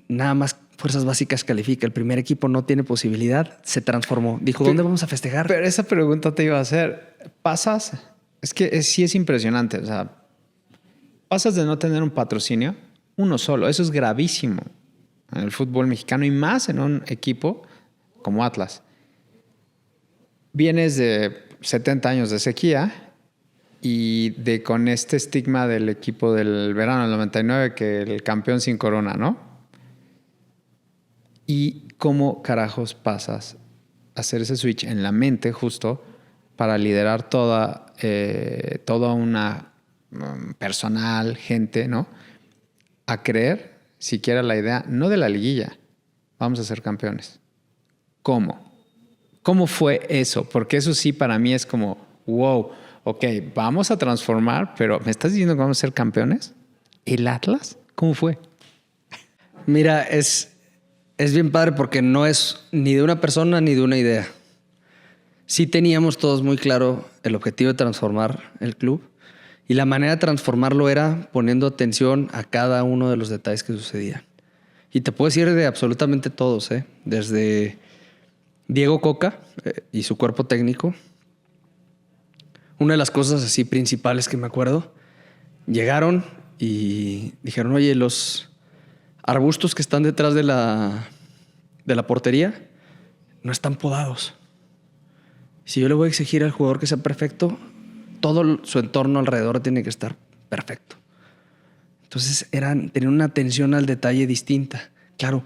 S1: nada más fuerzas básicas califica, el primer equipo no tiene posibilidad, se transformó. Dijo, ¿dónde vamos a festejar?
S2: Pero esa pregunta te iba a hacer. ¿Pasas? Es que sí es impresionante. O sea, pasas de no tener un patrocinio, uno solo. Eso es gravísimo en el fútbol mexicano y más en un equipo como Atlas. Vienes de 70 años de sequía y con este estigma del equipo del verano del 99, que el campeón sin corona, ¿no? ¿Y cómo carajos pasas a hacer ese switch en la mente justo para liderar toda una personal, gente, ¿no? A creer siquiera la idea, no de la liguilla, vamos a ser campeones. ¿Cómo? ¿Cómo fue eso? Porque eso sí para mí es como, wow, ok, vamos a transformar, pero ¿me estás diciendo que vamos a ser campeones? ¿El Atlas? ¿Cómo fue?
S1: Mira, es bien padre porque no es ni de una persona ni de una idea. Sí teníamos todos muy claro el objetivo de transformar el club y la manera de transformarlo era poniendo atención a cada uno de los detalles que sucedían. Y te puedo decir de absolutamente todos, desde Diego Coca y su cuerpo técnico. Una de las cosas así principales que me acuerdo, llegaron y dijeron, oye, los arbustos que están detrás de la portería no están podados. Si yo le voy a exigir al jugador que sea perfecto, todo su entorno alrededor tiene que estar perfecto. Entonces tenían una atención al detalle distinta. Claro,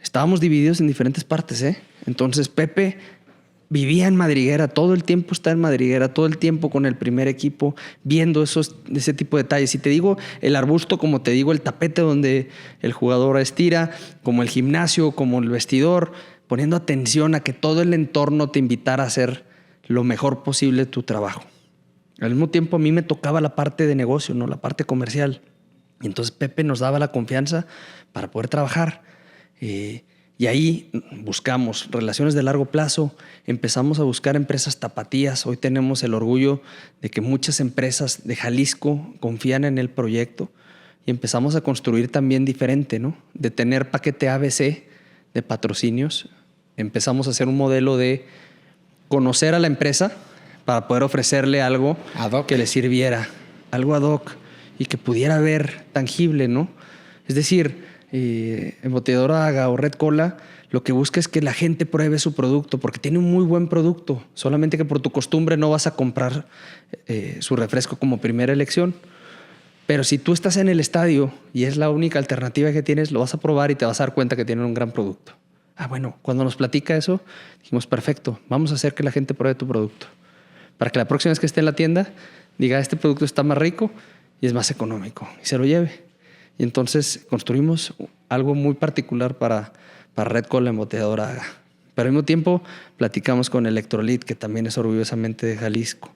S1: estábamos divididos en diferentes partes, Entonces Pepe vivía en Madriguera, todo el tiempo está en Madriguera, todo el tiempo con el primer equipo, viendo ese tipo de detalles. Si te digo el arbusto, como te digo el tapete donde el jugador estira, como el gimnasio, como el vestidor, poniendo atención a que todo el entorno te invitara a hacer lo mejor posible tu trabajo. Al mismo tiempo a mí me tocaba la parte de negocio, ¿no? La parte comercial. Y entonces Pepe nos daba la confianza para poder trabajar. Y ahí buscamos relaciones de largo plazo, empezamos a buscar empresas tapatías. Hoy tenemos el orgullo de que muchas empresas de Jalisco confían en el proyecto y empezamos a construir también diferente, ¿no? De tener paquete ABC de patrocinios, empezamos a hacer un modelo de conocer a la empresa para poder ofrecerle algo que le sirviera, algo ad hoc y que pudiera ver tangible, ¿no? Es decir, Embotelladora Aga o Red Cola lo que busca es que la gente pruebe su producto porque tiene un muy buen producto, solamente que por tu costumbre no vas a comprar su refresco como primera elección. Pero si tú estás en el estadio y es la única alternativa que tienes, lo vas a probar y te vas a dar cuenta que tienen un gran producto. Ah, bueno, cuando nos platica eso, dijimos, perfecto, vamos a hacer que la gente pruebe tu producto. Para que la próxima vez que esté en la tienda, diga, este producto está más rico y es más económico y se lo lleve. Y entonces construimos algo muy particular para Red Cola Embotelladora Aga. Pero al mismo tiempo platicamos con Electrolit, que también es orgullosamente de Jalisco.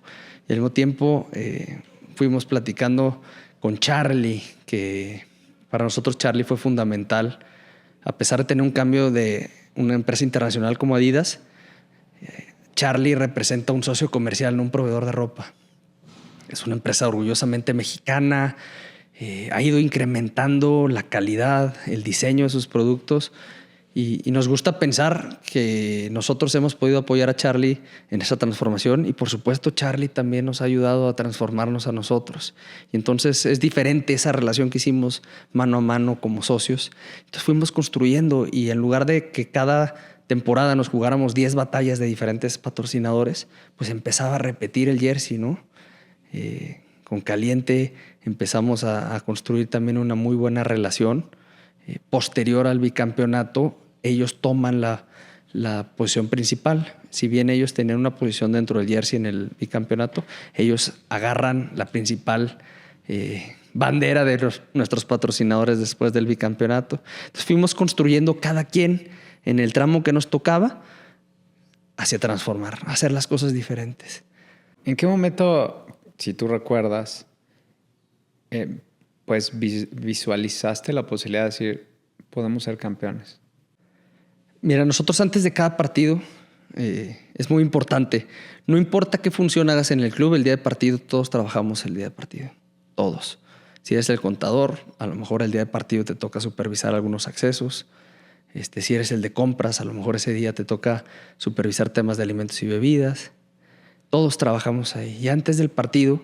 S1: Y al mismo tiempo fuimos platicando con Charlie, que para nosotros Charlie fue fundamental. A pesar de tener un cambio de una empresa internacional como Adidas, Charlie representa un socio comercial, no un proveedor de ropa. Es una empresa orgullosamente mexicana. Ha ido incrementando la calidad, el diseño de sus productos y nos gusta pensar que nosotros hemos podido apoyar a Charlie en esa transformación y por supuesto Charlie también nos ha ayudado a transformarnos a nosotros. Y entonces es diferente esa relación que hicimos mano a mano como socios. Entonces fuimos construyendo y en lugar de que cada temporada nos jugáramos 10 batallas de diferentes patrocinadores, pues empezaba a repetir el jersey, ¿no? Con Caliente empezamos a construir también una muy buena relación. Posterior al bicampeonato, ellos toman la posición principal. Si bien ellos tenían una posición dentro del jersey en el bicampeonato, ellos agarran la principal bandera de nuestros patrocinadores después del bicampeonato. Entonces fuimos construyendo cada quien en el tramo que nos tocaba hacia transformar, hacer las cosas diferentes.
S2: ¿En qué momento, si tú recuerdas, pues visualizaste la posibilidad de decir, podemos ser campeones?
S1: Mira, nosotros antes de cada partido es muy importante. No importa qué función hagas en el club, el día de partido, todos trabajamos el día de partido. Todos. Si eres el contador, a lo mejor el día de partido te toca supervisar algunos accesos. Si eres el de compras, a lo mejor ese día te toca supervisar temas de alimentos y bebidas. Todos trabajamos ahí. Y antes del partido,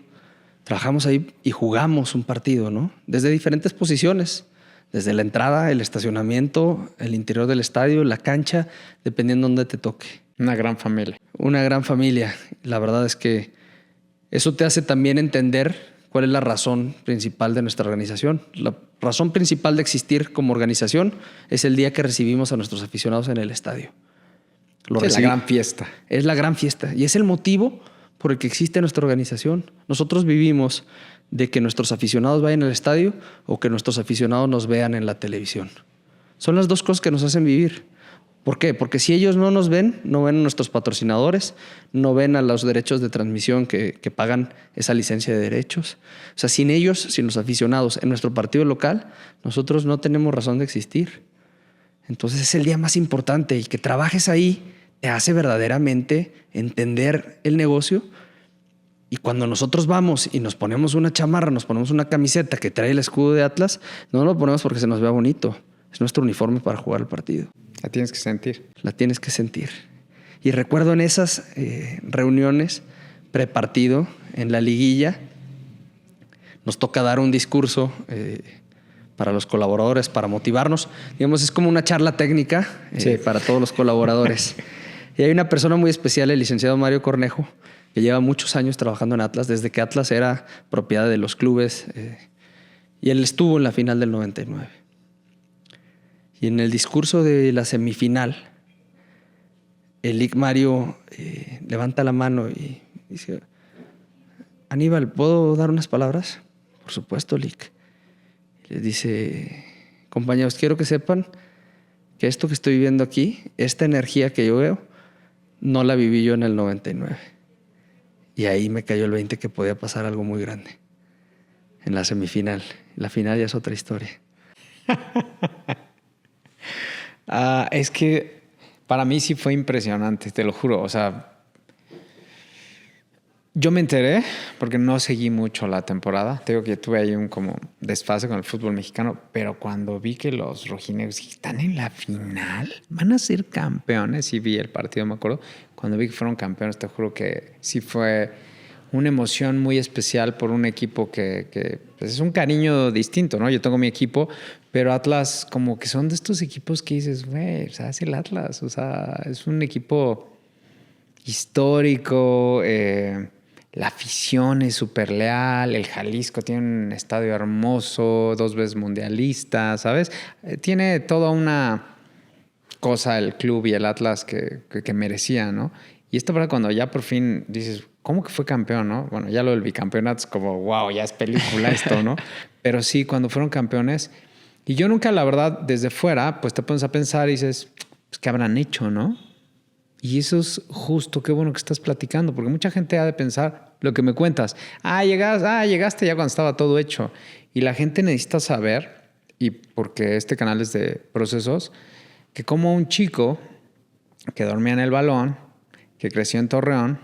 S1: trabajamos ahí y jugamos un partido, ¿no? Desde diferentes posiciones. Desde la entrada, el estacionamiento, el interior del estadio, la cancha, dependiendo de dónde te toque.
S2: Una gran familia.
S1: Una gran familia. La verdad es que eso te hace también entender cuál es la razón principal de nuestra organización. La razón principal de existir como organización es el día que recibimos a nuestros aficionados en el estadio.
S2: Es la gran fiesta.
S1: Es la gran fiesta y es el motivo por el que existe nuestra organización. Nosotros vivimos de que nuestros aficionados vayan al estadio o que nuestros aficionados nos vean en la televisión. Son las dos cosas que nos hacen vivir. ¿Por qué? Porque si ellos no nos ven, no ven a nuestros patrocinadores, no ven a los derechos de transmisión que pagan esa licencia de derechos. O sea, sin ellos, sin los aficionados en nuestro partido local, nosotros no tenemos razón de existir. Entonces es el día más importante y que trabajes ahí te hace verdaderamente entender el negocio. Y cuando nosotros vamos y nos ponemos una chamarra, nos ponemos una camiseta que trae el escudo de Atlas, no lo ponemos porque se nos vea bonito. Es nuestro uniforme para jugar el partido.
S2: La tienes que sentir.
S1: La tienes que sentir. Y recuerdo en esas reuniones prepartido, en la liguilla, nos toca dar un discurso para los colaboradores, para motivarnos. Digamos, es como una charla técnica para todos los colaboradores. Y hay una persona muy especial, el licenciado Mario Cornejo, que lleva muchos años trabajando en Atlas, desde que Atlas era propiedad de los clubes. Y él estuvo en la final del 99. Y en el discurso de la semifinal, el Lic Mario levanta la mano y dice: Aníbal, ¿puedo dar unas palabras? Por supuesto, Lic. Y les dice: compañeros, quiero que sepan que esto que estoy viviendo aquí, esta energía que yo veo, no la viví yo en el 99. Y ahí me cayó el 20 que podía pasar algo muy grande en la semifinal. La final ya es otra historia.
S2: Es que para mí sí fue impresionante, te lo juro. O sea, yo me enteré porque no seguí mucho la temporada. Te digo que tuve ahí un como desfase con el fútbol mexicano, pero cuando vi que los rojinegros están en la final, van a ser campeones, y vi el partido, me acuerdo. Cuando vi que fueron campeones, te juro que sí fue una emoción muy especial por un equipo que pues es un cariño distinto, ¿no? Yo tengo mi equipo, pero Atlas como que son de estos equipos que dices, güey, o sea, es el Atlas, o sea, es un equipo histórico, la afición es súper leal, el Jalisco tiene un estadio hermoso, 2 veces mundialista, ¿sabes? Tiene toda una cosa el club y el Atlas que merecía, ¿no? Y esto para cuando ya por fin dices, ¿cómo que fue campeón, no? Bueno, ya lo del bicampeonato es como, wow, ya es película esto, ¿no? Pero sí, cuando fueron campeones. Y yo nunca, la verdad, desde fuera, pues te pones a pensar y dices, pues, ¿qué habrán hecho, no? Y eso es justo, qué bueno que estás platicando, porque mucha gente ha de pensar lo que me cuentas. Llegaste ya cuando estaba todo hecho. Y la gente necesita saber, y porque este canal es de procesos, que como un chico que dormía en el balón, que creció en Torreón,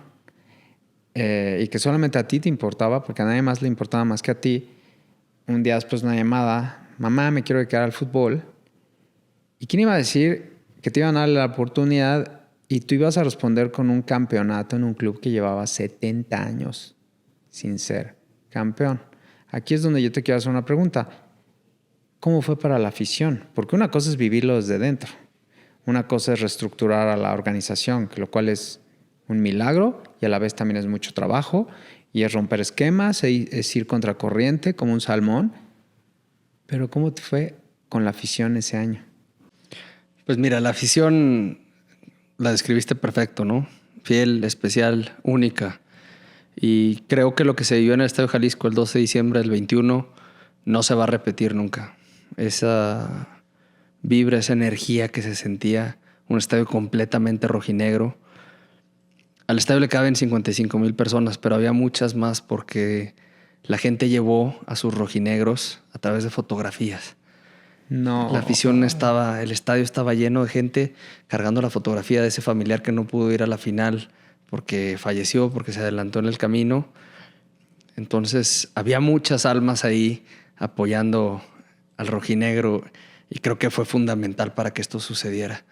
S2: y que solamente a ti te importaba, porque a nadie más le importaba más que a ti, un día después de una llamada, mamá, me quiero dedicar al fútbol. ¿Y quién iba a decir que te iban a dar la oportunidad y tú ibas a responder con un campeonato en un club que llevaba 70 años sin ser campeón? Aquí es donde yo te quiero hacer una pregunta. ¿Cómo fue para la afición? Porque una cosa es vivirlo desde dentro. una cosa es reestructurar a la organización, lo cual es un milagro y a la vez también es mucho trabajo y es romper esquemas, es ir contracorriente como un salmón. Pero ¿cómo te fue con la afición ese año?
S1: Pues mira, la afición la describiste perfecto, ¿no? Fiel, especial, única. Y creo que lo que se vivió en el Estadio Jalisco el 12 de diciembre del 21 no se va a repetir nunca. Esa vibra, esa energía que se sentía, un estadio completamente rojinegro. Al estadio le caben 55,000 personas, pero había muchas más porque la gente llevó a sus rojinegros a través de fotografías.
S2: No.
S1: La afición estaba, el estadio estaba lleno de gente cargando la fotografía de ese familiar que no pudo ir a la final porque falleció, porque se adelantó en el camino. Entonces había muchas almas ahí apoyando al rojinegro y creo que fue fundamental para que esto sucediera.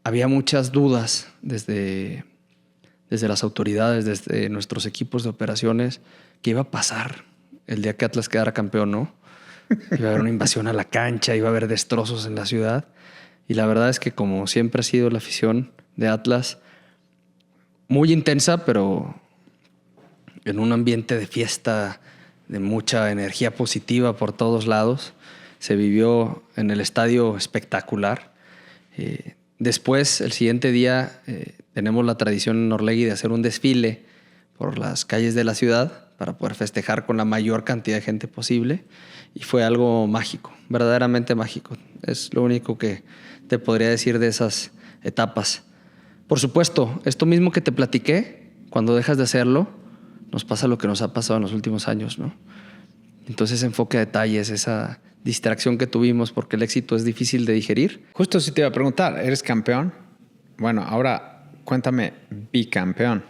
S1: Había muchas dudas desde las autoridades, desde nuestros equipos de operaciones, qué iba a pasar el día que Atlas quedara campeón, ¿no? Iba a haber una invasión a la cancha, iba a haber destrozos en la ciudad. Y la verdad es que como siempre ha sido la afición de Atlas, muy intensa, pero en un ambiente de fiesta, de mucha energía positiva por todos lados. Se vivió en el estadio espectacular. Después, el siguiente día, tenemos la tradición en Orlegui de hacer un desfile por las calles de la ciudad para poder festejar con la mayor cantidad de gente posible. Y fue algo mágico, verdaderamente mágico. Es lo único que te podría decir de esas etapas. Por supuesto, esto mismo que te platiqué, cuando dejas de hacerlo, nos pasa lo que nos ha pasado en los últimos años, ¿no? Entonces ese enfoque a detalles, esa distracción que tuvimos porque el éxito es difícil de digerir.
S2: Justo si te iba a preguntar, ¿eres campeón? Bueno, ahora cuéntame, bicampeón.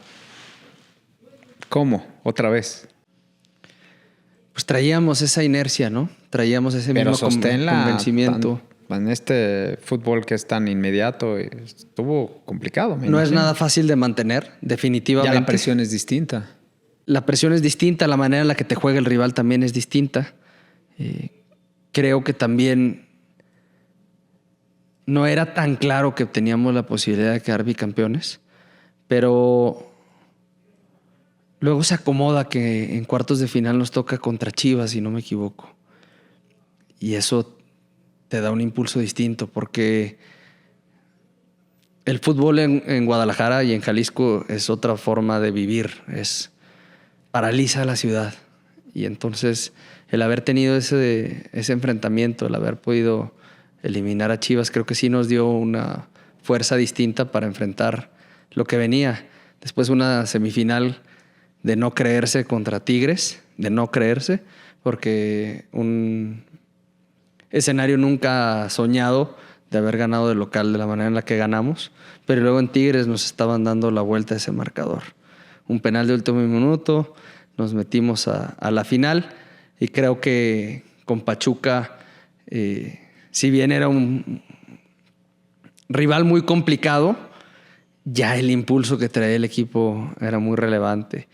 S2: ¿Cómo? Otra vez.
S1: Pues traíamos esa inercia, ¿no? Traíamos ese mismo convencimiento.
S2: En este fútbol que es tan inmediato, estuvo complicado.
S1: No es nada fácil de mantener, definitivamente.
S2: Ya la presión es distinta.
S1: La presión es distinta, la manera en la que te juega el rival también es distinta. Creo que también no era tan claro que teníamos la posibilidad de quedar bicampeones, pero luego se acomoda que en cuartos de final nos toca contra Chivas, si no me equivoco. Y eso te da un impulso distinto porque el fútbol en Guadalajara y en Jalisco es otra forma de vivir, paraliza la ciudad. Y entonces el haber tenido ese enfrentamiento, el haber podido eliminar a Chivas, creo que sí nos dio una fuerza distinta para enfrentar lo que venía. Después una semifinal de no creerse contra Tigres, de no creerse, porque un escenario nunca soñado de haber ganado de local de la manera en la que ganamos, pero luego en Tigres nos estaban dando la vuelta a ese marcador. Un penal de último minuto, nos metimos a la final y creo que con Pachuca, si bien era un rival muy complicado, ya el impulso que traía el equipo era muy relevante.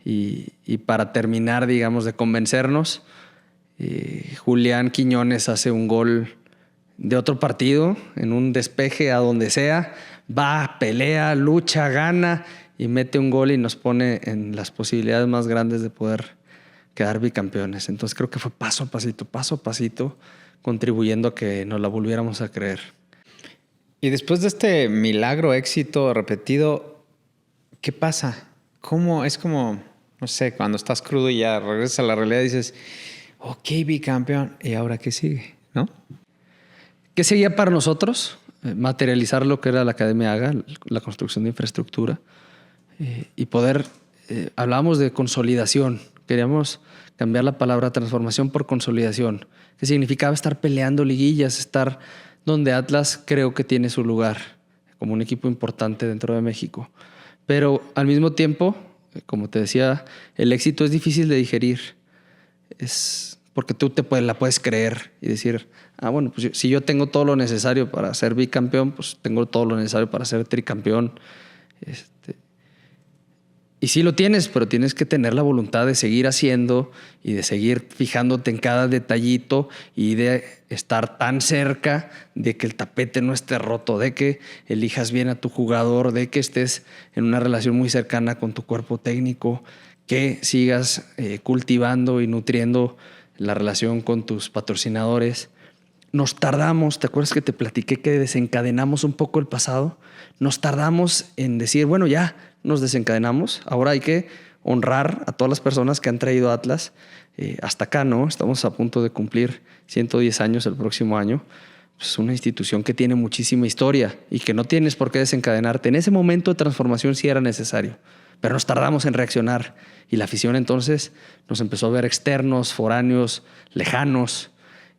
S1: Y para terminar, digamos, de convencernos, Julián Quiñones hace un gol de otro partido, en un despeje a donde sea, va, pelea, lucha, gana y mete un gol y nos pone en las posibilidades más grandes de poder quedar bicampeones. Entonces creo que fue paso a pasito, contribuyendo a que nos la volviéramos a creer.
S2: Y después de este milagro éxito repetido, ¿qué pasa? ¿Cómo? Es como, no sé, cuando estás crudo y ya regresas a la realidad y dices, ok, bicampeón, ¿y ahora qué sigue? ¿No?
S1: ¿Qué seguía para nosotros? Materializar lo que era la Academia AGA, la construcción de infraestructura y poder, hablábamos de consolidación, queríamos cambiar la palabra transformación por consolidación, que significaba estar peleando liguillas, estar donde Atlas creo que tiene su lugar como un equipo importante dentro de México. Pero al mismo tiempo, como te decía, el éxito es difícil de digerir. Es porque tú la puedes creer y decir, bueno, pues si yo tengo todo lo necesario para ser bicampeón, pues tengo todo lo necesario para ser tricampeón. Y sí lo tienes, pero tienes que tener la voluntad de seguir haciendo y de seguir fijándote en cada detallito y de estar tan cerca de que el tapete no esté roto, de que elijas bien a tu jugador, de que estés en una relación muy cercana con tu cuerpo técnico, que sigas cultivando y nutriendo la relación con tus patrocinadores. Nos tardamos, ¿te acuerdas que te platiqué que desencadenamos un poco el pasado? Nos tardamos en decir, bueno, ya nos desencadenamos, ahora hay que honrar a todas las personas que han traído Atlas hasta acá, ¿no? Estamos a punto de cumplir 110 años el próximo año. Es una institución que tiene muchísima historia y que no tienes por qué desencadenarte. En ese momento de transformación sí era necesario, pero nos tardamos en reaccionar y la afición entonces nos empezó a ver externos, foráneos, lejanos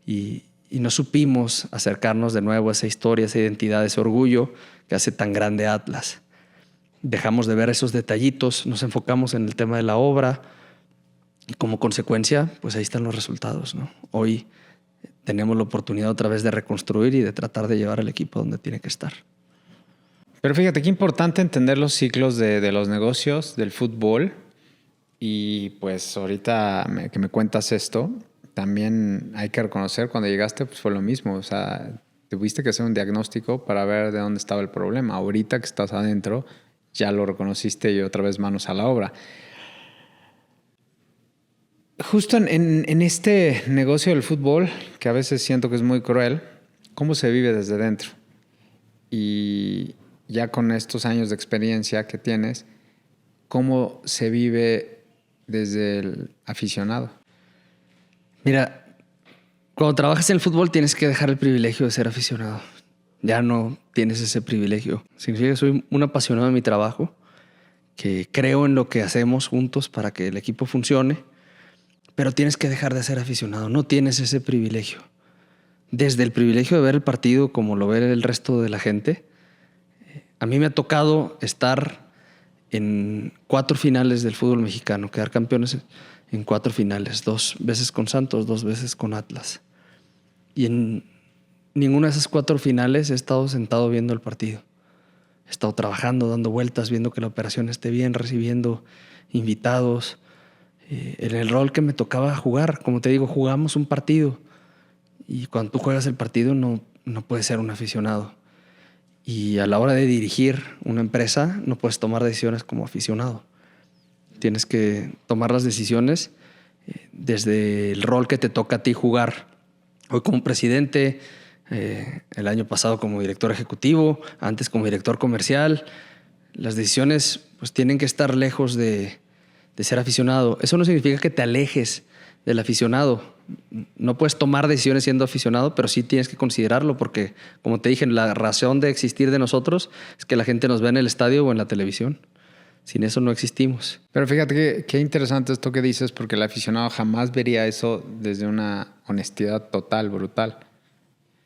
S1: y no supimos acercarnos de nuevo a esa historia, a esa identidad, ese orgullo que hace tan grande Atlas. Dejamos de ver esos detallitos, nos enfocamos en el tema de la obra y como consecuencia, pues ahí están los resultados, ¿no? Hoy tenemos la oportunidad otra vez de reconstruir y de tratar de llevar al equipo donde tiene que estar.
S2: Pero fíjate qué importante entender los ciclos de los negocios, del fútbol. Y pues ahorita que me cuentas esto, también hay que reconocer cuando llegaste pues fue lo mismo. O sea, tuviste que hacer un diagnóstico para ver de dónde estaba el problema. Ahorita que estás adentro, ya lo reconociste y otra vez manos a la obra. Justo en este negocio del fútbol, que a veces siento que es muy cruel, ¿cómo se vive desde dentro? Y ya con estos años de experiencia que tienes, ¿cómo se vive desde el aficionado?
S1: Mira, cuando trabajas en el fútbol tienes que dejar el privilegio de ser aficionado. Ya no tienes ese privilegio. Significa que soy un apasionado de mi trabajo, que creo en lo que hacemos juntos para que el equipo funcione, pero tienes que dejar de ser aficionado. No tienes ese privilegio. Desde el privilegio de ver el partido como lo ve el resto de la gente, a mí me ha tocado estar en 4 finales del fútbol mexicano, quedar campeones en 4 finales, 2 veces con Santos, 2 veces con Atlas. Y en ninguna de esas 4 finales he estado sentado viendo el partido. He estado trabajando, dando vueltas, viendo que la operación esté bien, recibiendo invitados. En el rol que me tocaba jugar, como te digo, jugamos un partido. Y cuando tú juegas el partido no puedes ser un aficionado. Y a la hora de dirigir una empresa no puedes tomar decisiones como aficionado. Tienes que tomar las decisiones desde el rol que te toca a ti jugar. Hoy como presidente, el año pasado como director ejecutivo, antes como director comercial. Las decisiones pues tienen que estar lejos de ser aficionado. Eso no significa que te alejes del aficionado. No puedes tomar decisiones siendo aficionado, pero sí tienes que considerarlo porque, como te dije, la razón de existir de nosotros es que la gente nos vea en el estadio o en la televisión. Sin eso no existimos.
S2: Pero fíjate qué interesante esto que dices, porque el aficionado jamás vería eso desde una honestidad total, brutal.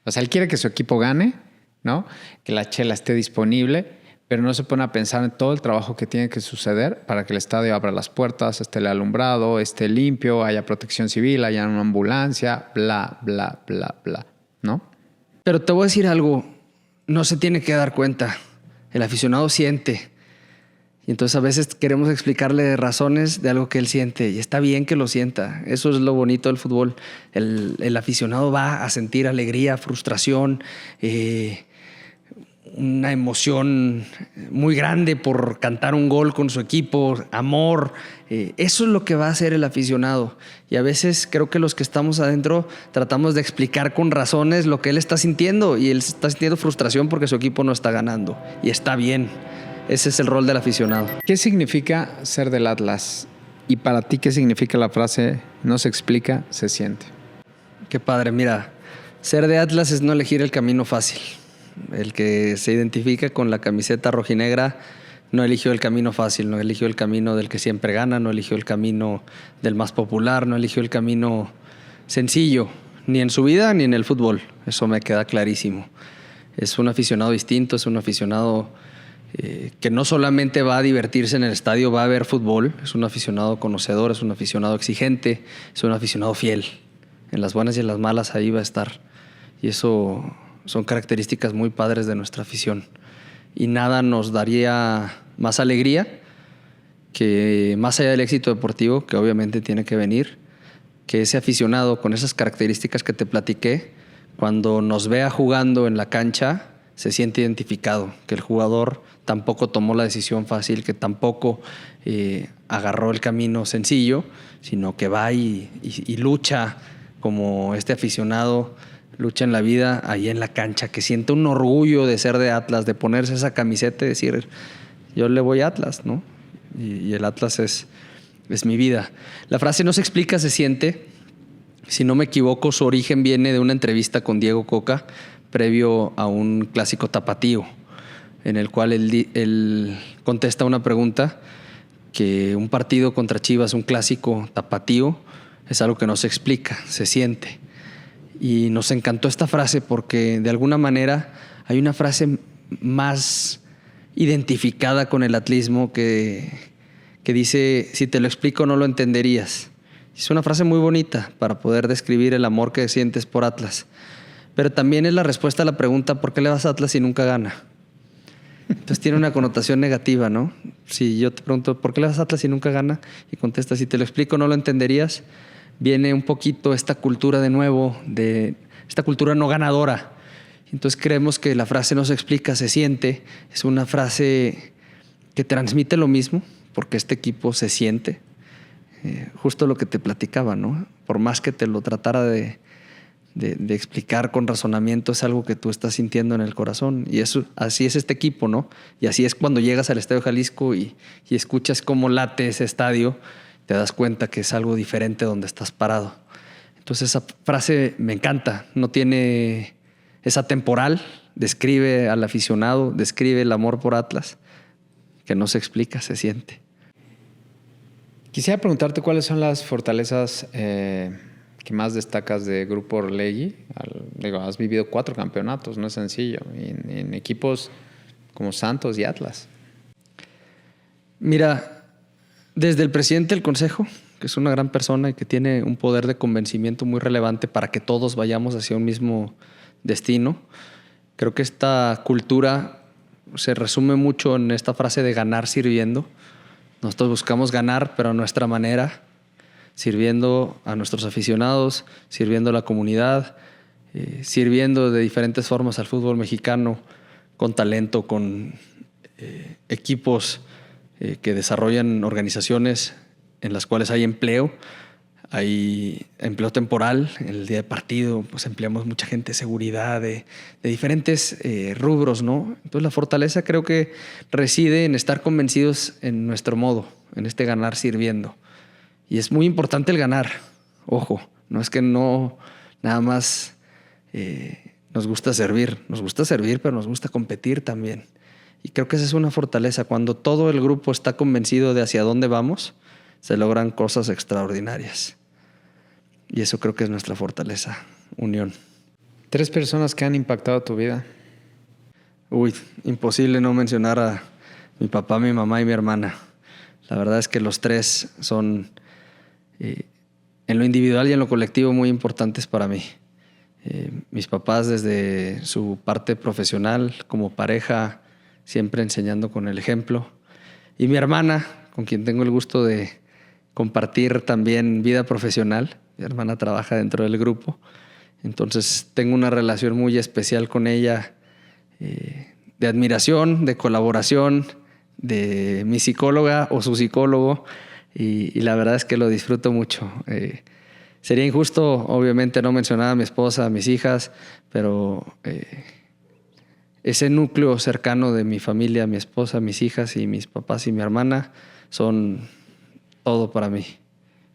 S2: O sea, él quiere que su equipo gane, ¿no? Que la chela esté disponible, pero no se pone a pensar en todo el trabajo que tiene que suceder para que el estadio abra las puertas, esté alumbrado, esté limpio, haya protección civil, haya una ambulancia, bla, bla, bla, bla, ¿no?
S1: Pero te voy a decir algo, no se tiene que dar cuenta. El aficionado siente. Y entonces a veces queremos explicarle razones de algo que él siente. Y está bien que lo sienta. Eso es lo bonito del fútbol. El aficionado va a sentir alegría, frustración, una emoción muy grande por cantar un gol con su equipo, amor. Eso es lo que va a hacer el aficionado. Y a veces creo que los que estamos adentro tratamos de explicar con razones lo que él está sintiendo. Y él está sintiendo frustración porque su equipo no está ganando. Y está bien. Ese es el rol del aficionado.
S2: ¿Qué significa ser del Atlas? Y para ti, ¿qué significa la frase no se explica, se siente?
S1: Qué padre. Mira, ser de Atlas es no elegir el camino fácil. El que se identifica con la camiseta rojinegra no eligió el camino fácil, no eligió el camino del que siempre gana, no eligió el camino del más popular, no eligió el camino sencillo, ni en su vida ni en el fútbol. Eso me queda clarísimo. Es un aficionado distinto, es un aficionado que no solamente va a divertirse en el estadio, va a ver fútbol. Es un aficionado conocedor, es un aficionado exigente, es un aficionado fiel. En las buenas y en las malas ahí va a estar. Y eso son características muy padres de nuestra afición. Y nada nos daría más alegría que más allá del éxito deportivo, que obviamente tiene que venir, que ese aficionado con esas características que te platiqué, cuando nos vea jugando en la cancha, se siente identificado, que el jugador tampoco tomó la decisión fácil, que tampoco agarró el camino sencillo, sino que va y lucha como este aficionado lucha en la vida ahí en la cancha, que siente un orgullo de ser de Atlas, de ponerse esa camiseta y decir, yo le voy a Atlas, ¿no? Y el Atlas es mi vida. La frase no se explica, se siente. Si no me equivoco, su origen viene de una entrevista con Diego Coca previo a un clásico tapatío, en el cual él contesta una pregunta que un partido contra Chivas, un clásico tapatío, es algo que no se explica, se siente. Y nos encantó esta frase porque de alguna manera hay una frase más identificada con el atlismo que dice, si te lo explico no lo entenderías. Es una frase muy bonita para poder describir el amor que sientes por Atlas. Pero también es la respuesta a la pregunta, ¿por qué le vas a Atlas si nunca gana? Entonces tiene una connotación negativa, ¿no? Si yo te pregunto, ¿por qué le vas a Atlas si nunca gana? Y contestas, si te lo explico no lo entenderías. Viene un poquito esta cultura de nuevo, de esta cultura no ganadora. Entonces creemos que la frase no se explica, se siente. Es una frase que transmite lo mismo, porque este equipo se siente. Justo lo que te platicaba, ¿no? Por más que te lo tratara de explicar con razonamiento, es algo que tú estás sintiendo en el corazón. Y eso, así es este equipo, ¿no? Y así es cuando llegas al Estadio Jalisco y escuchas cómo late ese estadio, te das cuenta que es algo diferente donde estás parado. Entonces esa frase me encanta, no tiene, es atemporal, describe al aficionado, describe el amor por Atlas, que no se explica, se siente.
S2: Quisiera preguntarte cuáles son las fortalezas que más destacas de Grupo Orlegui. Has vivido 4 campeonatos, no es sencillo, en equipos como Santos y Atlas.
S1: Mira, desde el presidente del consejo, que es una gran persona y que tiene un poder de convencimiento muy relevante para que todos vayamos hacia un mismo destino, creo que esta cultura se resume mucho en esta frase de ganar sirviendo. Nosotros buscamos ganar, pero a nuestra manera, sirviendo a nuestros aficionados, sirviendo a la comunidad, sirviendo de diferentes formas al fútbol mexicano, con talento, con equipos que desarrollan organizaciones en las cuales hay empleo. Hay empleo temporal. En el día de partido pues empleamos mucha gente de seguridad, de diferentes rubros, ¿no? Entonces la fortaleza creo que reside en estar convencidos en nuestro modo, en este ganar sirviendo. Y es muy importante el ganar. Ojo, no es que no nada más nos gusta servir, pero nos gusta competir también. Y creo que esa es una fortaleza. Cuando todo el grupo está convencido de hacia dónde vamos, se logran cosas extraordinarias. Y eso creo que es nuestra fortaleza, unión.
S2: 3 personas que han impactado tu vida.
S1: Uy, imposible no mencionar a mi papá, mi mamá y mi hermana. La verdad es que los 3 son, en lo individual y en lo colectivo, muy importantes para mí. Mis papás desde su parte profesional, como pareja, siempre enseñando con el ejemplo. Y mi hermana, con quien tengo el gusto de compartir también vida profesional. Mi hermana trabaja dentro del grupo. Entonces tengo una relación muy especial con ella, de admiración, de colaboración, de mi psicóloga o su psicólogo. Y la verdad es que lo disfruto mucho. Sería injusto, obviamente, no mencionar a mi esposa, a mis hijas, pero ese núcleo cercano de mi familia, mi esposa, mis hijas y mis papás y mi hermana son todo para mí.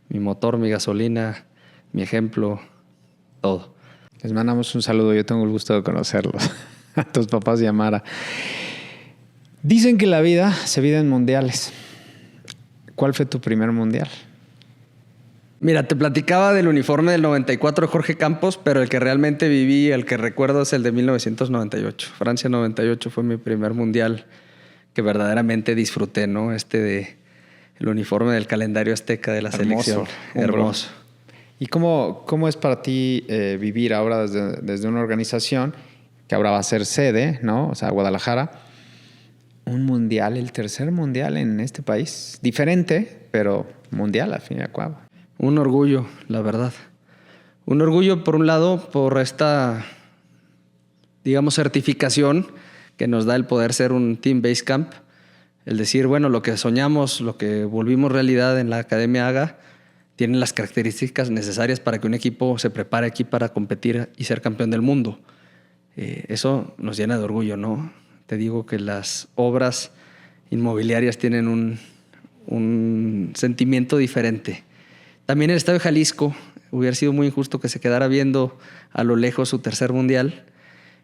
S1: Mi motor, mi gasolina, mi ejemplo, todo.
S2: Les mandamos un saludo, yo tengo el gusto de conocerlos, a tus papás y a Mara. Dicen que la vida se vive en mundiales. ¿Cuál fue tu primer mundial?
S1: Mira, te platicaba del uniforme del 94 de Jorge Campos, pero el que realmente viví, el que recuerdo es el de 1998. Francia 98 fue mi primer mundial que verdaderamente disfruté, ¿no? El uniforme del calendario azteca de la selección. Hermoso.
S2: ¿Y cómo es para ti vivir ahora desde una organización que ahora va a ser sede, ¿no? O sea, Guadalajara, un mundial, el tercer mundial en este país. Diferente, pero mundial al fin y al cabo.
S1: Un orgullo, la verdad. Un orgullo, por un lado, por esta, digamos, certificación que nos da el poder ser un Team Basecamp. El decir, bueno, lo que soñamos, lo que volvimos realidad en la Academia AGA, tienen las características necesarias para que un equipo se prepare aquí para competir y ser campeón del mundo. Eso nos llena de orgullo, ¿no? Te digo que las obras inmobiliarias tienen un sentimiento diferente. También el Estadio Jalisco, hubiera sido muy injusto que se quedara viendo a lo lejos su tercer mundial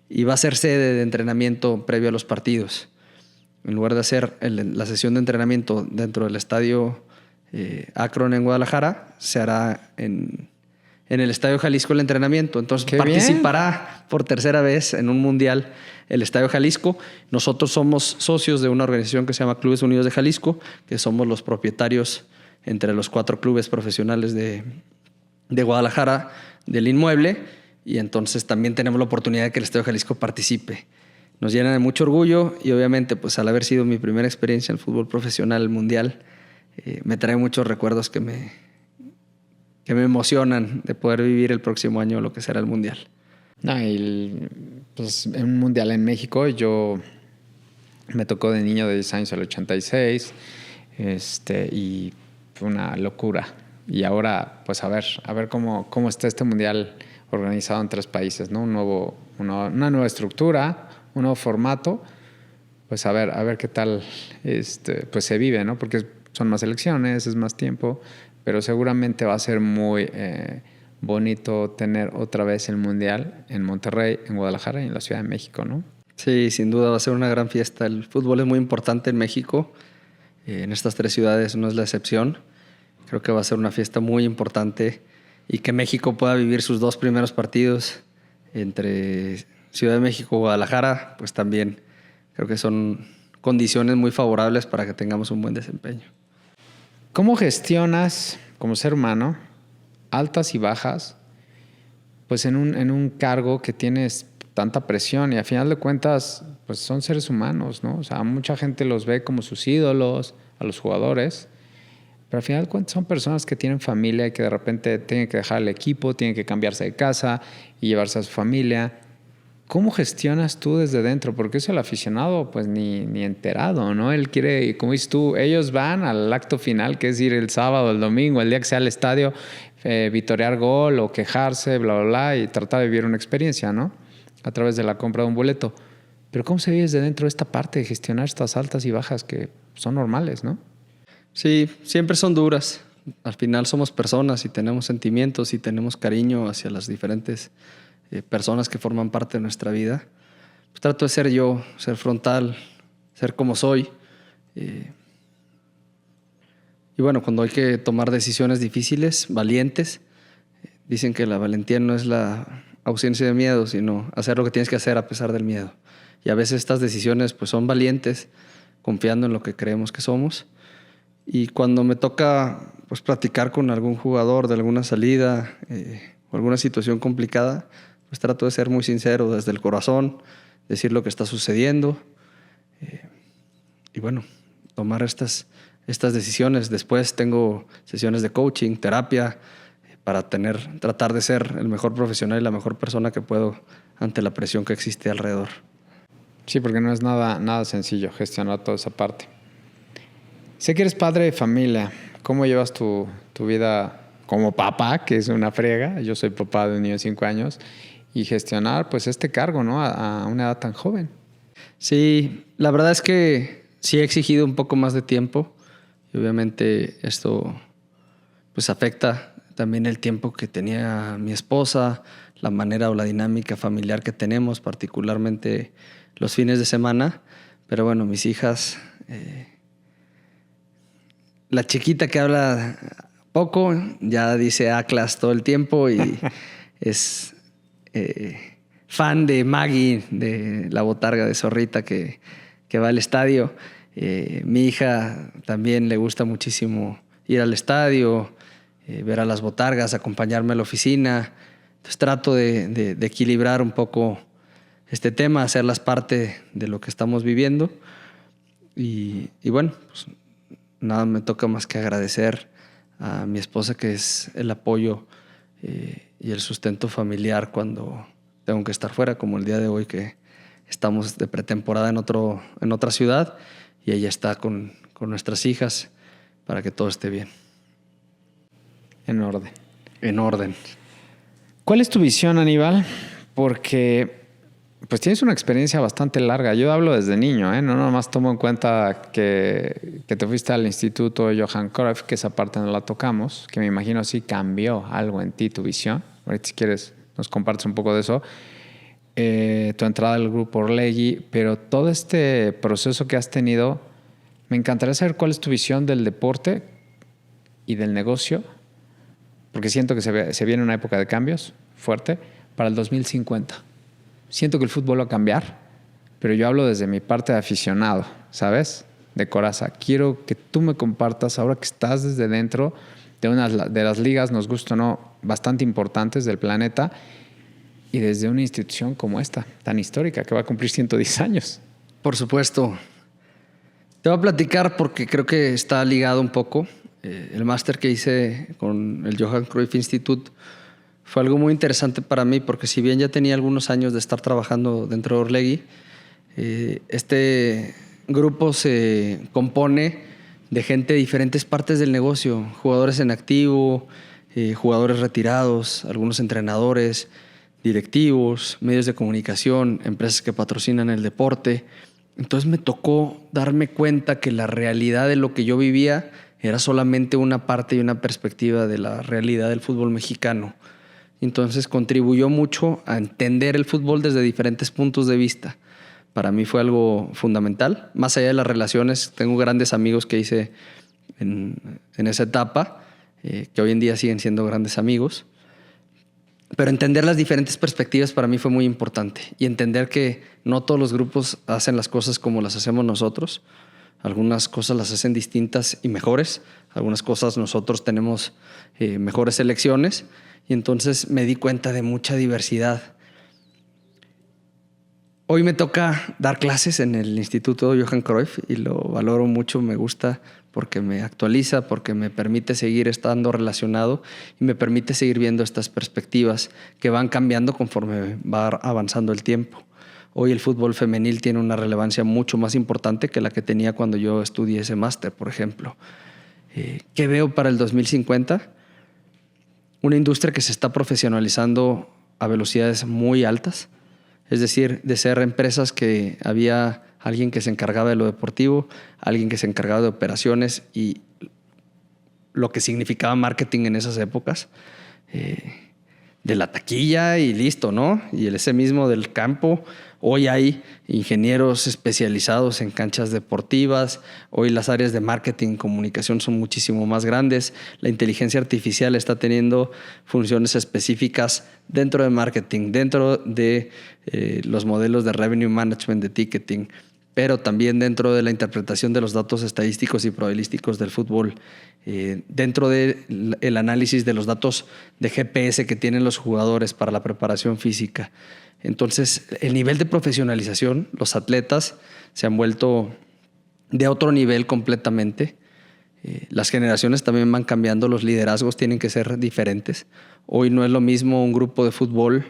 S1: y va a ser sede de entrenamiento previo a los partidos. En lugar de hacer la sesión de entrenamiento dentro del Estadio Akron en Guadalajara, se hará en el Estadio Jalisco el entrenamiento. Entonces participará por tercera vez en un mundial el Estadio Jalisco. Nosotros somos socios de una organización que se llama Clubes Unidos de Jalisco, que somos los propietarios entre los 4 clubes profesionales de Guadalajara del inmueble, y entonces también tenemos la oportunidad de que el Estadio Jalisco participe. Nos llena de mucho orgullo y obviamente pues al haber sido mi primera experiencia en el fútbol profesional mundial, me trae muchos recuerdos que me emocionan de poder vivir el próximo año lo que será el mundial.
S2: No, pues en un mundial en México yo me tocó de niño de 10 años el 86 y fue una locura. Y ahora pues a ver cómo está este mundial organizado en 3 países, ¿no? Una nueva estructura, un nuevo formato, pues a ver qué tal pues se vive, ¿no? Porque son más elecciones, es más tiempo, pero seguramente va a ser muy bonito tener otra vez el mundial en Monterrey, en Guadalajara y en la Ciudad de México, ¿no?
S1: Sí, sin duda va a ser una gran fiesta. El fútbol es muy importante en México. En estas 3 ciudades no es la excepción. Creo que va a ser una fiesta muy importante y que México pueda vivir sus 2 primeros partidos entre Ciudad de México y Guadalajara, pues también creo que son condiciones muy favorables para que tengamos un buen desempeño.
S2: ¿Cómo gestionas como ser humano altas y bajas pues en un cargo que tienes tanta presión y a final de cuentas pues son seres humanos, ¿no? O sea, mucha gente los ve como sus ídolos, a los jugadores, pero al final de cuentas son personas que tienen familia y que de repente tienen que dejar el equipo, tienen que cambiarse de casa y llevarse a su familia. ¿Cómo gestionas tú desde dentro? Porque eso el aficionado pues ni enterado, ¿no? Él quiere, como dices tú, ellos van al acto final, que es ir el sábado, el domingo, el día que sea al estadio, vitorear gol o quejarse, bla, bla, bla, y tratar de vivir una experiencia, ¿no? A través de la compra de un boleto. Pero ¿cómo se vive desde dentro esta parte de gestionar estas altas y bajas que son normales, ¿no?
S1: Sí, siempre son duras. Al final somos personas y tenemos sentimientos y tenemos cariño hacia las diferentes personas que forman parte de nuestra vida. Pues trato de ser yo, ser frontal, ser como soy. Y bueno, cuando hay que tomar decisiones difíciles, valientes, dicen que la valentía no es la ausencia de miedo, sino hacer lo que tienes que hacer a pesar del miedo. Y a veces estas decisiones pues son valientes, confiando en lo que creemos que somos. Y cuando me toca pues platicar con algún jugador de alguna salida o alguna situación complicada, pues trato de ser muy sincero desde el corazón, decir lo que está sucediendo y bueno, tomar estas decisiones. Después tengo sesiones de coaching, terapia, para tratar de ser el mejor profesional y la mejor persona que puedo ante la presión que existe alrededor.
S2: Sí, porque no es nada sencillo gestionar toda esa parte. Sé que eres padre de familia. ¿Cómo llevas tu vida como papá, que es una friega? Yo soy papá de un niño de 5 años. Y gestionar pues este cargo, ¿no? A una edad tan joven.
S1: Sí, la verdad es que sí he exigido un poco más de tiempo. Y obviamente esto pues afecta también el tiempo que tenía mi esposa, la manera o la dinámica familiar que tenemos, particularmente los fines de semana. Pero bueno, mis hijas... la chiquita que habla poco ya dice Atlas todo el tiempo y es fan de Maggie, de la botarga de Zorrita que va al estadio. Mi hija también le gusta muchísimo ir al estadio, ver a las botargas, acompañarme a la oficina. Entonces trato de equilibrar un poco este tema, hacerlas parte de lo que estamos viviendo. Y bueno, pues nada me toca más que agradecer a mi esposa, que es el apoyo y el sustento familiar cuando tengo que estar fuera, como el día de hoy que estamos de pretemporada en otra ciudad y ella está con nuestras hijas para que todo esté bien.
S2: En orden.
S1: En orden.
S2: ¿Cuál es tu visión, Aníbal? Porque pues tienes una experiencia bastante larga. Yo hablo desde niño, ¿eh? No nomás tomo en cuenta que te fuiste al Instituto Johan Cruyff, que esa parte no la tocamos, que me imagino sí cambió algo en ti, tu visión. Ahorita si quieres nos compartes un poco de eso. Tu entrada al grupo Orlegui, pero todo este proceso que has tenido, me encantaría saber cuál es tu visión del deporte y del negocio, porque siento que se viene una época de cambios fuerte para el 2050. Siento que el fútbol va a cambiar, pero yo hablo desde mi parte de aficionado, ¿sabes? De coraza. Quiero que tú me compartas, ahora que estás desde dentro de una de las ligas, nos gusta o no, bastante importantes del planeta, y desde una institución como esta, tan histórica, que va a cumplir 110 años.
S1: Por supuesto. Te voy a platicar porque creo que está ligado un poco. El máster que hice con el Johan Cruyff Institute fue algo muy interesante para mí, porque si bien ya tenía algunos años de estar trabajando dentro de Orlegui, este grupo se compone de gente de diferentes partes del negocio, jugadores en activo, jugadores retirados, algunos entrenadores, directivos, medios de comunicación, empresas que patrocinan el deporte. Entonces me tocó darme cuenta que la realidad de lo que yo vivía era solamente una parte y una perspectiva de la realidad del fútbol mexicano. Entonces contribuyó mucho a entender el fútbol desde diferentes puntos de vista. Para mí fue algo fundamental. Más allá de las relaciones, tengo grandes amigos que hice en esa etapa, que hoy en día siguen siendo grandes amigos. Pero entender las diferentes perspectivas para mí fue muy importante, y entender que no todos los grupos hacen las cosas como las hacemos nosotros. Algunas cosas las hacen distintas y mejores. Algunas cosas nosotros tenemos mejores selecciones, y entonces me di cuenta de mucha diversidad. Hoy me toca dar clases en el Instituto Johan Cruyff y lo valoro mucho, me gusta porque me actualiza, porque me permite seguir estando relacionado y me permite seguir viendo estas perspectivas que van cambiando conforme va avanzando el tiempo. Hoy el fútbol femenil tiene una relevancia mucho más importante que la que tenía cuando yo estudié ese máster, por ejemplo. ¿Qué veo para el 2050? Una industria que se está profesionalizando a velocidades muy altas. Es decir, de ser empresas que había alguien que se encargaba de lo deportivo, alguien que se encargaba de operaciones y lo que significaba marketing en esas épocas, de la taquilla y listo, ¿no? Y ese mismo del campo. Hoy hay ingenieros especializados en canchas deportivas. Hoy las áreas de marketing y comunicación son muchísimo más grandes. La inteligencia artificial está teniendo funciones específicas dentro de marketing, dentro de los modelos de revenue management, de ticketing, pero también dentro de la interpretación de los datos estadísticos y probabilísticos del fútbol, dentro del análisis de los datos de GPS que tienen los jugadores para la preparación física. Entonces, el nivel de profesionalización, los atletas se han vuelto de otro nivel completamente. Las generaciones también van cambiando, los liderazgos tienen que ser diferentes. Hoy no es lo mismo un grupo de fútbol,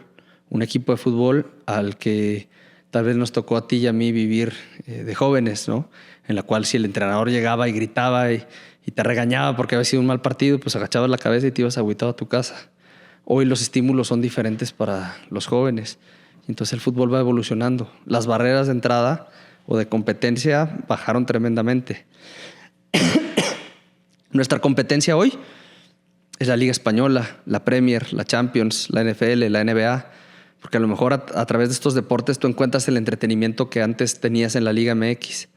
S1: un equipo de fútbol, al que tal vez nos tocó a ti y a mí vivir de jóvenes, ¿no? En la cual si el entrenador llegaba y gritaba y te regañaba porque había sido un mal partido, pues agachabas la cabeza y te ibas agüitado a tu casa. Hoy los estímulos son diferentes para los jóvenes. Entonces el fútbol va evolucionando. Las barreras de entrada o de competencia bajaron tremendamente. Nuestra competencia hoy es la Liga Española, la Premier, la Champions, la NFL, la NBA, porque a lo mejor a través de estos deportes tú encuentras el entretenimiento que antes tenías en la Liga MX.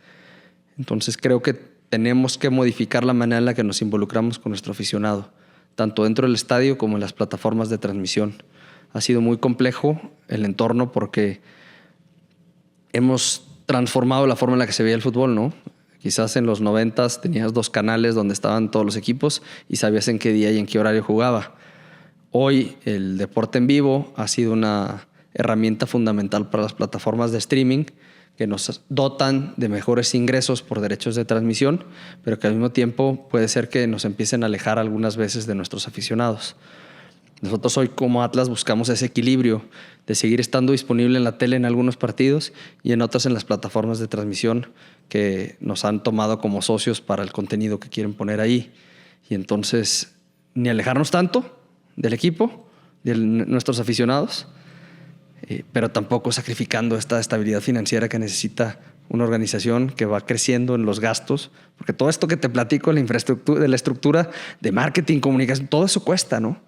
S1: Entonces creo que tenemos que modificar la manera en la que nos involucramos con nuestro aficionado, tanto dentro del estadio como en las plataformas de transmisión. Ha sido muy complejo el entorno porque hemos transformado la forma en la que se veía el fútbol, ¿no? Quizás en los 90s tenías 2 canales donde estaban todos los equipos y sabías en qué día y en qué horario jugaba. Hoy el deporte en vivo ha sido una herramienta fundamental para las plataformas de streaming, que nos dotan de mejores ingresos por derechos de transmisión, pero que al mismo tiempo puede ser que nos empiecen a alejar algunas veces de nuestros aficionados. Nosotros hoy como Atlas buscamos ese equilibrio de seguir estando disponible en la tele en algunos partidos y en otros en las plataformas de transmisión que nos han tomado como socios para el contenido que quieren poner ahí. Y entonces, ni alejarnos tanto del equipo, de nuestros aficionados, pero tampoco sacrificando esta estabilidad financiera que necesita una organización que va creciendo en los gastos, porque todo esto que te platico de la infraestructura, de la estructura de marketing, comunicación, todo eso cuesta, ¿no?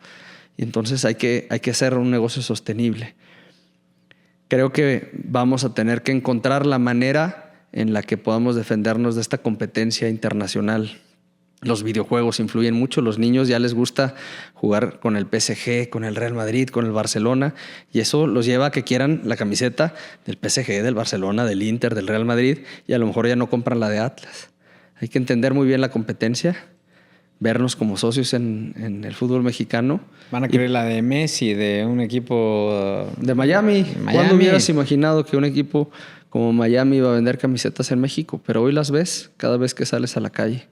S1: Y entonces hay que hacer un negocio sostenible. Creo que vamos a tener que encontrar la manera en la que podamos defendernos de esta competencia internacional. Los videojuegos influyen mucho. Los niños ya les gusta jugar con el PSG, con el Real Madrid, con el Barcelona, y eso los lleva a que quieran la camiseta del PSG, del Barcelona, del Inter, del Real Madrid, y a lo mejor ya no compran la de Atlas. Hay que entender muy bien la competencia, vernos como socios en el fútbol mexicano.
S2: Van a querer la de Messi, de un equipo
S1: de Miami. ¿Cuándo hubieras imaginado que un equipo como Miami iba a vender camisetas en México? Pero hoy las ves cada vez que sales a la calle.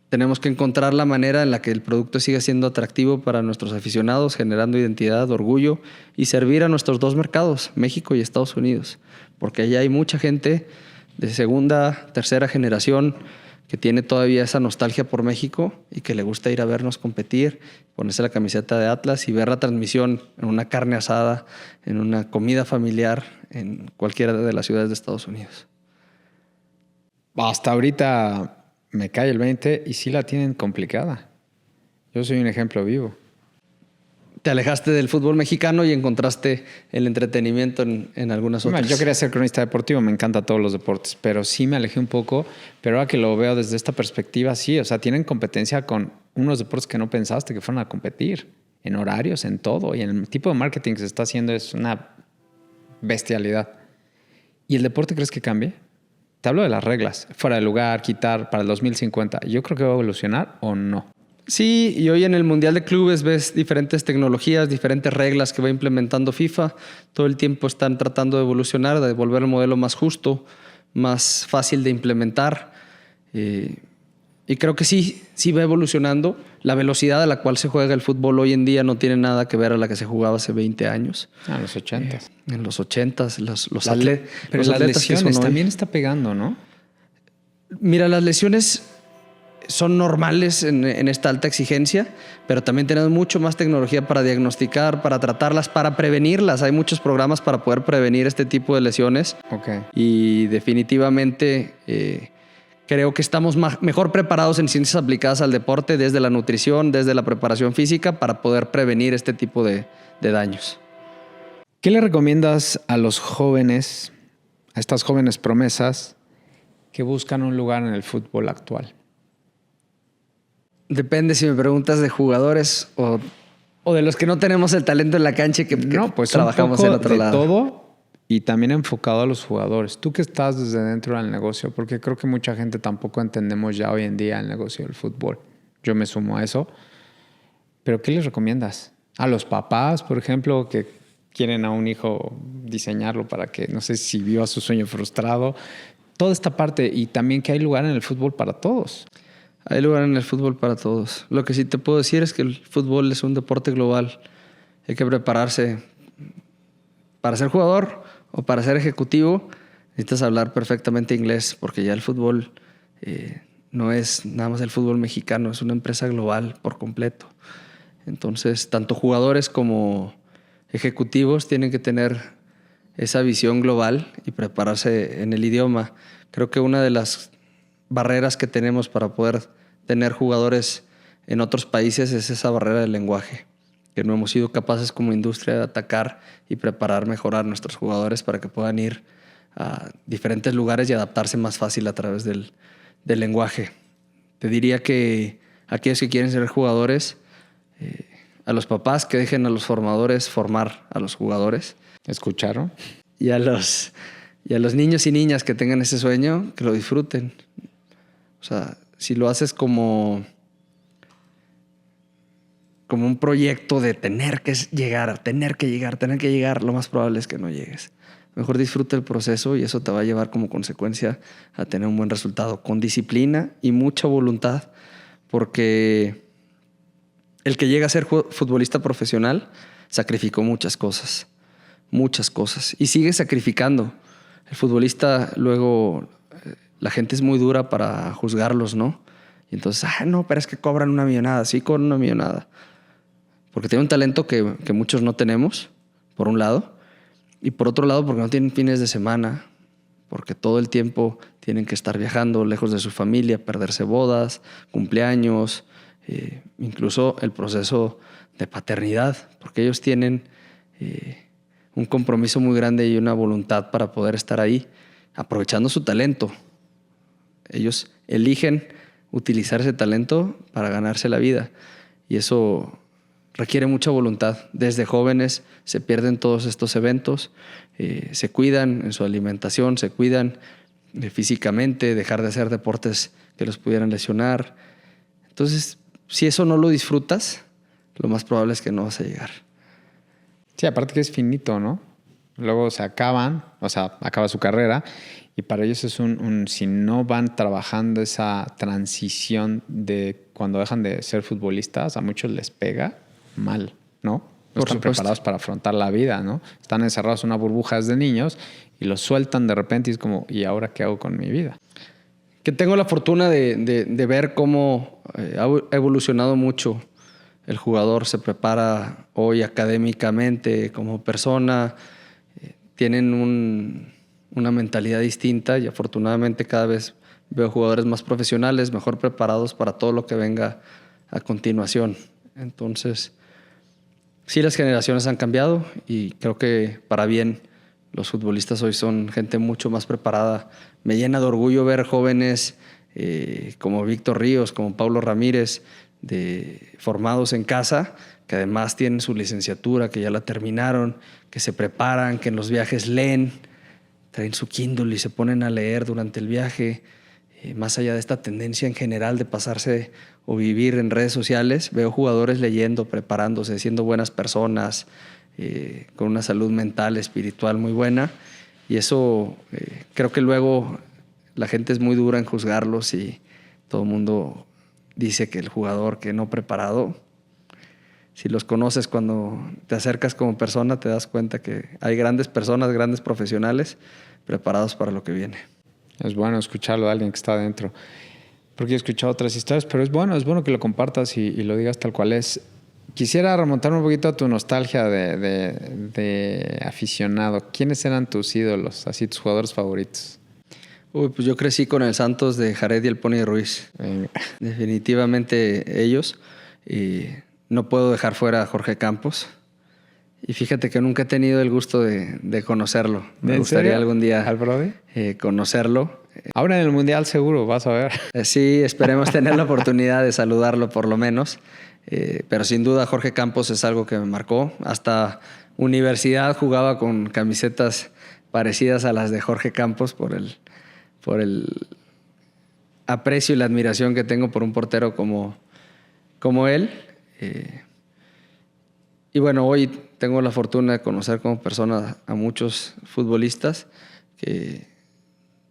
S1: Tenemos que encontrar la manera en la que el producto siga siendo atractivo para nuestros aficionados, generando identidad, orgullo y servir a nuestros dos mercados, México y Estados Unidos. Porque allá hay mucha gente de segunda, tercera generación que tiene todavía esa nostalgia por México y que le gusta ir a vernos competir, ponerse la camiseta de Atlas y ver la transmisión en una carne asada, en una comida familiar, en cualquiera de las ciudades de Estados Unidos.
S2: Hasta ahorita me cae el 20 y sí la tienen complicada. Yo soy un ejemplo vivo.
S1: Te alejaste del fútbol mexicano y encontraste el entretenimiento en algunas otras.
S2: Yo quería ser cronista deportivo, me encantan todos los deportes, pero sí me alejé un poco. Pero ahora que lo veo desde esta perspectiva, sí, o sea, tienen competencia con unos deportes que no pensaste que fueran a competir, en horarios, en todo, y en el tipo de marketing que se está haciendo es una bestialidad. ¿Y el deporte crees que cambie? Te hablo de las reglas, fuera de lugar, quitar para el 2050. ¿Yo creo que va a evolucionar o no?
S1: Sí, y hoy en el Mundial de Clubes ves diferentes tecnologías, diferentes reglas que va implementando FIFA. Todo el tiempo están tratando de evolucionar, de volver el modelo más justo, más fácil de implementar. Y creo que sí va evolucionando. La velocidad a la cual se juega el fútbol hoy en día no tiene nada que ver a la que se jugaba hace 20 años.
S2: En los 80s.
S1: En los 80s, los
S2: atletas. Pero las lesiones también está pegando, ¿no?
S1: Mira, las lesiones son normales en esta alta exigencia, pero también tenemos mucho más tecnología para diagnosticar, para tratarlas, para prevenirlas. Hay muchos programas para poder prevenir este tipo de lesiones.
S2: Okay.
S1: Y definitivamente creo que estamos mejor preparados en ciencias aplicadas al deporte, desde la nutrición, desde la preparación física, para poder prevenir este tipo de daños.
S2: ¿Qué le recomiendas a los jóvenes, a estas jóvenes promesas que buscan un lugar en el fútbol actual?
S1: Depende si me preguntas de jugadores o de los que no tenemos el talento en la cancha y que
S2: pues
S1: trabajamos en otro lado.
S2: Todo y también enfocado a los jugadores. Tú que estás desde dentro del negocio, porque creo que mucha gente tampoco entendemos ya hoy en día el negocio del fútbol. Yo me sumo a eso. Pero ¿qué les recomiendas? A los papás, por ejemplo, que quieren a un hijo diseñarlo para que, no sé si viva su sueño frustrado. Toda esta parte, y también que hay lugar en el fútbol para todos.
S1: Hay lugar en el fútbol para todos. Lo que sí te puedo decir es que el fútbol es un deporte global. Hay que prepararse para ser jugador o para ser ejecutivo. Necesitas hablar perfectamente inglés porque ya el fútbol no es nada más el fútbol mexicano, es una empresa global por completo. Entonces, tanto jugadores como ejecutivos tienen que tener esa visión global y prepararse en el idioma. Creo que una de las barreras que tenemos para poder tener jugadores en otros países es esa barrera del lenguaje, que no hemos sido capaces como industria de atacar y preparar, mejorar nuestros jugadores para que puedan ir a diferentes lugares y adaptarse más fácil a través del lenguaje. Te diría que aquellos que quieren ser jugadores, a los papás que dejen a los formadores formar a los jugadores.
S2: ¿Escucharon?
S1: Y a los niños y niñas que tengan ese sueño, que lo disfruten. O sea, si lo haces como un proyecto de tener que llegar, lo más probable es que no llegues. Mejor disfruta el proceso y eso te va a llevar como consecuencia a tener un buen resultado, con disciplina y mucha voluntad, porque el que llega a ser futbolista profesional sacrificó muchas cosas, y sigue sacrificando. El futbolista luego, la gente es muy dura para juzgarlos, ¿no? Y entonces, no, pero es que cobran una millonada. Sí, cobran una millonada. Porque tienen un talento que muchos no tenemos, por un lado. Y por otro lado, porque no tienen fines de semana. Porque todo el tiempo tienen que estar viajando lejos de su familia, perderse bodas, cumpleaños, incluso el proceso de paternidad. Porque ellos tienen un compromiso muy grande y una voluntad para poder estar ahí, aprovechando su talento. Ellos eligen utilizar ese talento para ganarse la vida. Y eso requiere mucha voluntad. Desde jóvenes se pierden todos estos eventos, se cuidan en su alimentación, se cuidan físicamente, dejar de hacer deportes que los pudieran lesionar. Entonces, si eso no lo disfrutas, lo más probable es que no vas a llegar.
S2: Sí, aparte que es finito, ¿no? Luego se acaban, o sea, acaba su carrera y para ellos es si no van trabajando esa transición de cuando dejan de ser futbolistas, a muchos les pega mal, ¿no? No están preparados para afrontar la vida, ¿no? Están encerrados en una burbuja desde niños y los sueltan de repente y es como, ¿y ahora qué hago con mi vida?
S1: Que tengo la fortuna de ver cómo ha evolucionado mucho el jugador, se prepara hoy académicamente como persona, tienen una mentalidad distinta y afortunadamente cada vez veo jugadores más profesionales, mejor preparados para todo lo que venga a continuación. Entonces, sí, las generaciones han cambiado y creo que para bien. Los futbolistas hoy son gente mucho más preparada. Me llena de orgullo ver jóvenes como Víctor Ríos, como Paulo Ramírez, formados en casa, que además tienen su licenciatura, que ya la terminaron, que se preparan, que en los viajes leen, traen su Kindle y se ponen a leer durante el viaje. Más allá de esta tendencia en general de pasarse o vivir en redes sociales, veo jugadores leyendo, preparándose, siendo buenas personas, con una salud mental, espiritual muy buena. Y eso creo que luego la gente es muy dura en juzgarlos y todo el mundo dice que el jugador que no preparado, si los conoces cuando te acercas como persona, te das cuenta que hay grandes personas, grandes profesionales preparados para lo que viene.
S2: Es bueno escucharlo de alguien que está adentro. Porque he escuchado otras historias, pero es bueno que lo compartas y lo digas tal cual es. Quisiera remontarme un poquito a tu nostalgia de aficionado. ¿Quiénes eran tus ídolos, así tus jugadores favoritos?
S1: Pues yo crecí con el Santos de Jared y el Pony Ruiz. Venga. Definitivamente ellos. Y no puedo dejar fuera a Jorge Campos. Y fíjate que nunca he tenido el gusto de conocerlo. Me gustaría algún día
S2: ¿Al Brody?
S1: Conocerlo.
S2: Ahora en el Mundial seguro, vas a ver.
S1: Sí, esperemos tener la oportunidad de saludarlo por lo menos. Pero sin duda Jorge Campos es algo que me marcó. Hasta universidad jugaba con camisetas parecidas a las de Jorge Campos por el aprecio y la admiración que tengo por un portero como él. Y bueno, hoy tengo la fortuna de conocer como persona a muchos futbolistas que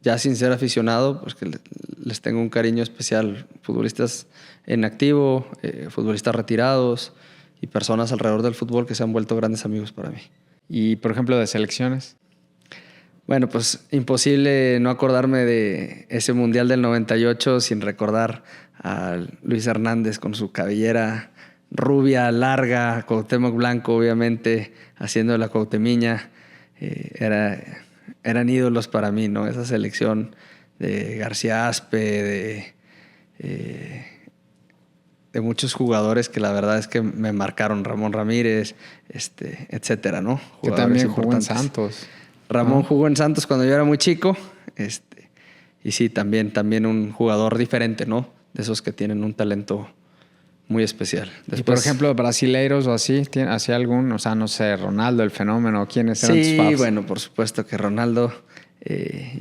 S1: ya sin ser aficionado, pues que les tengo un cariño especial. Futbolistas en activo, futbolistas retirados y personas alrededor del fútbol que se han vuelto grandes amigos para mí.
S2: Y, por ejemplo, de selecciones.
S1: Bueno, pues imposible no acordarme de ese Mundial del 98 sin recordar a Luis Hernández con su cabellera rubia, larga, Cuauhtémoc Blanco, obviamente, haciendo la cuautemiña. Eran ídolos para mí, ¿no? Esa selección de García Aspe, de muchos jugadores que la verdad es que me marcaron. Ramón Ramírez, etcétera, ¿no?
S2: Que también jugó en Santos.
S1: Ramón jugó en Santos cuando yo era muy chico. Y sí, también un jugador diferente, ¿no? De esos que tienen un talento muy especial.
S2: Después, y por ejemplo, brasileiros o así, ¿hacía algún? O sea, no sé, Ronaldo, el fenómeno, ¿quiénes eran tus faves?
S1: Sí, bueno, por supuesto que Ronaldo.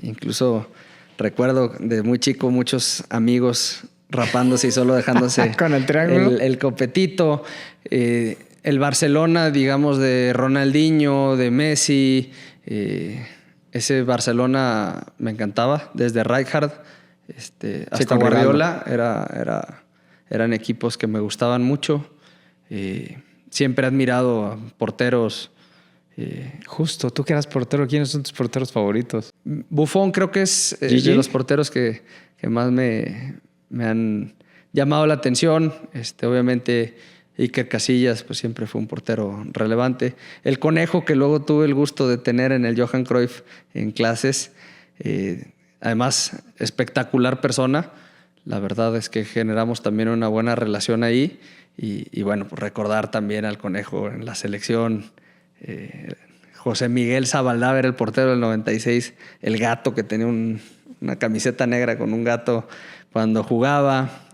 S1: Incluso recuerdo de muy chico muchos amigos rapándose y solo dejándose
S2: con el triángulo,
S1: el copetito. el Barcelona, digamos, de Ronaldinho, de Messi, ese Barcelona me encantaba, desde Rijkaard hasta
S2: con
S1: Guardiola, eran equipos que me gustaban mucho. Siempre he admirado a porteros.
S2: Justo, tú que eras portero, ¿quiénes son tus porteros favoritos?
S1: Buffon creo que es de los porteros que más me han llamado la atención. Obviamente Iker Casillas pues siempre fue un portero relevante. El Conejo, que luego tuve el gusto de tener en el Johan Cruyff en clases. Además, espectacular persona. La verdad es que generamos también una buena relación ahí. Y bueno, pues recordar también al Conejo en la selección. José Miguel Zabaldá era el portero del 96, el gato que tenía una camiseta negra con un gato cuando jugaba.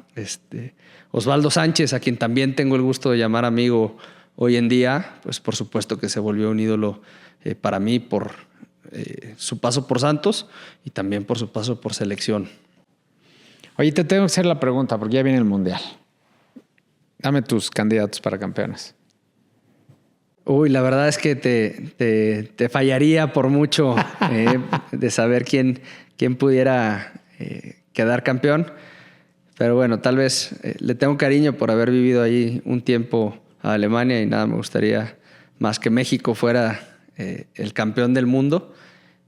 S1: Osvaldo Sánchez, a quien también tengo el gusto de llamar amigo hoy en día, pues por supuesto que se volvió un ídolo para mí por su paso por Santos y también por su paso por selección.
S2: Oye, te tengo que hacer la pregunta porque ya viene el Mundial. Dame tus candidatos para campeones.
S1: Uy, la verdad es que te fallaría por mucho de saber quién pudiera quedar campeón. Pero bueno, tal vez le tengo cariño por haber vivido ahí un tiempo a Alemania y nada, me gustaría más que México fuera el campeón del mundo.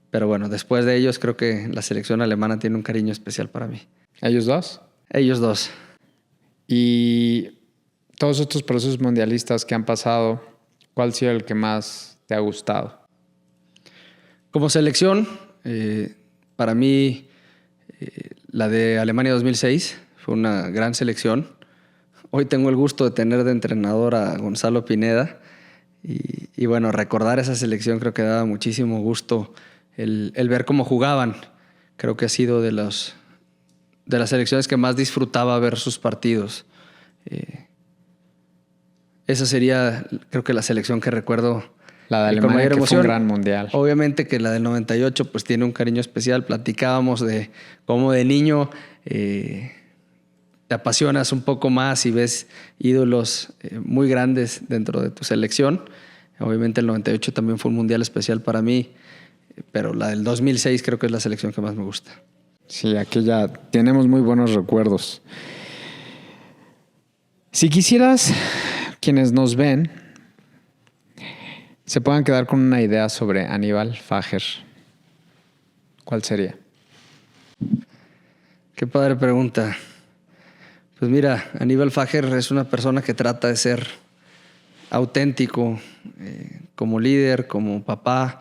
S1: Pero bueno, después de ellos creo que la selección alemana tiene un cariño especial para mí.
S2: ¿Ellos dos?
S1: Ellos dos.
S2: Y todos estos procesos mundialistas que han pasado, ¿cuál ha sido el que más te ha gustado?
S1: Como selección, para mí la de Alemania 2006 fue una gran selección. Hoy tengo el gusto de tener de entrenador a Gonzalo Pineda y bueno, recordar esa selección creo que daba muchísimo gusto el ver cómo jugaban. Creo que ha sido de las selecciones que más disfrutaba ver sus partidos. Esa sería, creo que la selección que recuerdo
S2: la de Alemania, que fue un gran mundial.
S1: Obviamente que la del 98 pues tiene un cariño especial. Platicábamos de cómo de niño te apasionas un poco más y ves ídolos muy grandes dentro de tu selección. Obviamente el 98 también fue un mundial especial para mí, pero la del 2006 creo que es la selección que más me gusta.
S2: Sí, aquella tenemos muy buenos recuerdos. Si quisieras, quienes nos ven se puedan quedar con una idea sobre Aníbal Fager, ¿cuál sería?
S1: Qué padre pregunta. Pues mira, Aníbal Fager es una persona que trata de ser auténtico como líder, como papá,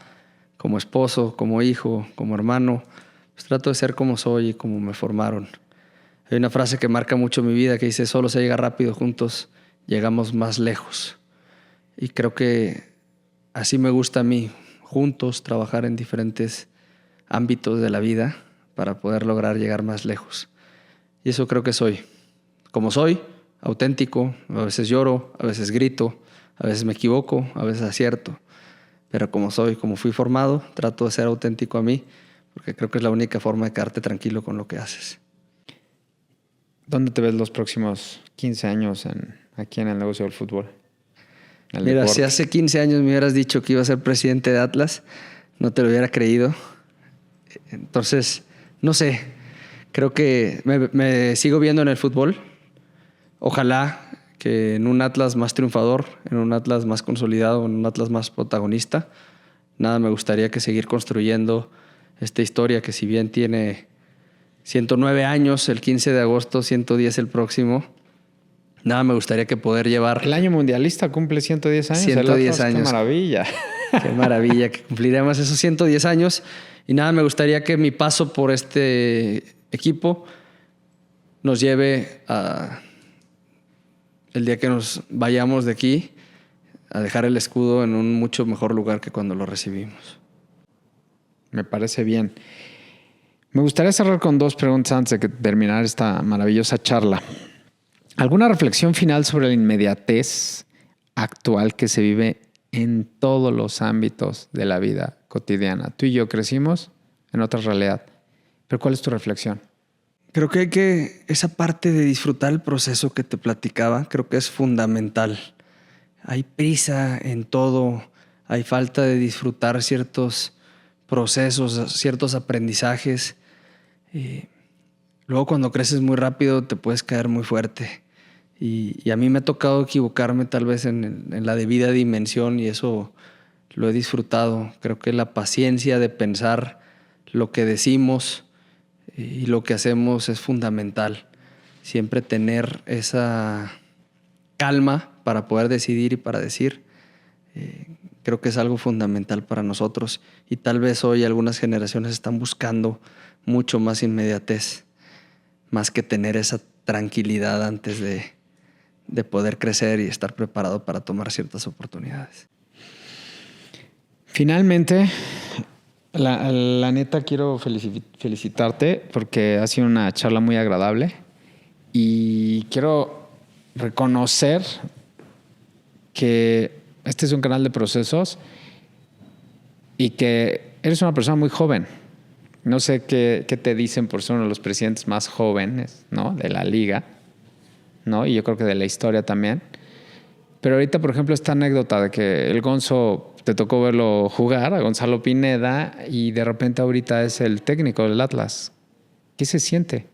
S1: como esposo, como hijo, como hermano. Pues trato de ser como soy y como me formaron. Hay una frase que marca mucho mi vida que dice: solo se llega rápido, juntos llegamos más lejos. Y creo que así me gusta a mí, juntos trabajar en diferentes ámbitos de la vida para poder lograr llegar más lejos. Y eso creo que soy. Como soy, auténtico, a veces lloro, a veces grito, a veces me equivoco, a veces acierto. Pero como soy, como fui formado, trato de ser auténtico a mí, porque creo que es la única forma de quedarte tranquilo con lo que haces.
S2: ¿Dónde te ves los próximos 15 años aquí en el negocio del fútbol?
S1: Mira, si hace 15 años me hubieras dicho que iba a ser presidente de Atlas, no te lo hubiera creído. Entonces, no sé, creo que me sigo viendo en el fútbol. Ojalá que en un Atlas más triunfador, en un Atlas más consolidado, en un Atlas más protagonista. Nada, me gustaría que seguir construyendo esta historia que, si bien tiene 109 años, el 15 de agosto, 110 el próximo. Nada, me gustaría que poder llevar...
S2: El año mundialista cumple 110 años.
S1: 110 años.
S2: ¡Qué maravilla!
S1: Qué maravilla, que cumpliremos esos 110 años. Y nada, me gustaría que mi paso por este equipo nos lleve a... el día que nos vayamos de aquí, a dejar el escudo en un mucho mejor lugar que cuando lo recibimos.
S2: Me parece bien. Me gustaría cerrar con 2 preguntas antes de terminar esta maravillosa charla. ¿Alguna reflexión final sobre la inmediatez actual que se vive en todos los ámbitos de la vida cotidiana? Tú y yo crecimos en otra realidad. ¿Pero cuál es tu reflexión?
S1: Creo que esa parte de disfrutar el proceso que te platicaba, creo que es fundamental. hay prisa en todo, hay falta de disfrutar ciertos procesos, ciertos aprendizajes. Luego cuando creces muy rápido te puedes caer muy fuerte. Y a mí me ha tocado equivocarme tal vez en la debida dimensión y eso lo he disfrutado. Creo que la paciencia de pensar lo que decimos y lo que hacemos es fundamental. Siempre tener esa calma para poder decidir y para decir, creo que es algo fundamental para nosotros. Y tal vez hoy algunas generaciones están buscando mucho más inmediatez, más que tener esa tranquilidad antes de poder crecer y estar preparado para tomar ciertas oportunidades.
S2: Finalmente, la neta quiero felicitarte porque ha sido una charla muy agradable y quiero reconocer que este es un canal de procesos y que eres una persona muy joven. No sé qué te dicen por ser uno de los presidentes más jóvenes, ¿no?, de la liga, ¿no? Y yo creo que de la historia también. Pero ahorita, por ejemplo, esta anécdota de que el Gonzo te tocó verlo jugar, a Gonzalo Pineda, y de repente ahorita es el técnico del Atlas. ¿Qué se siente?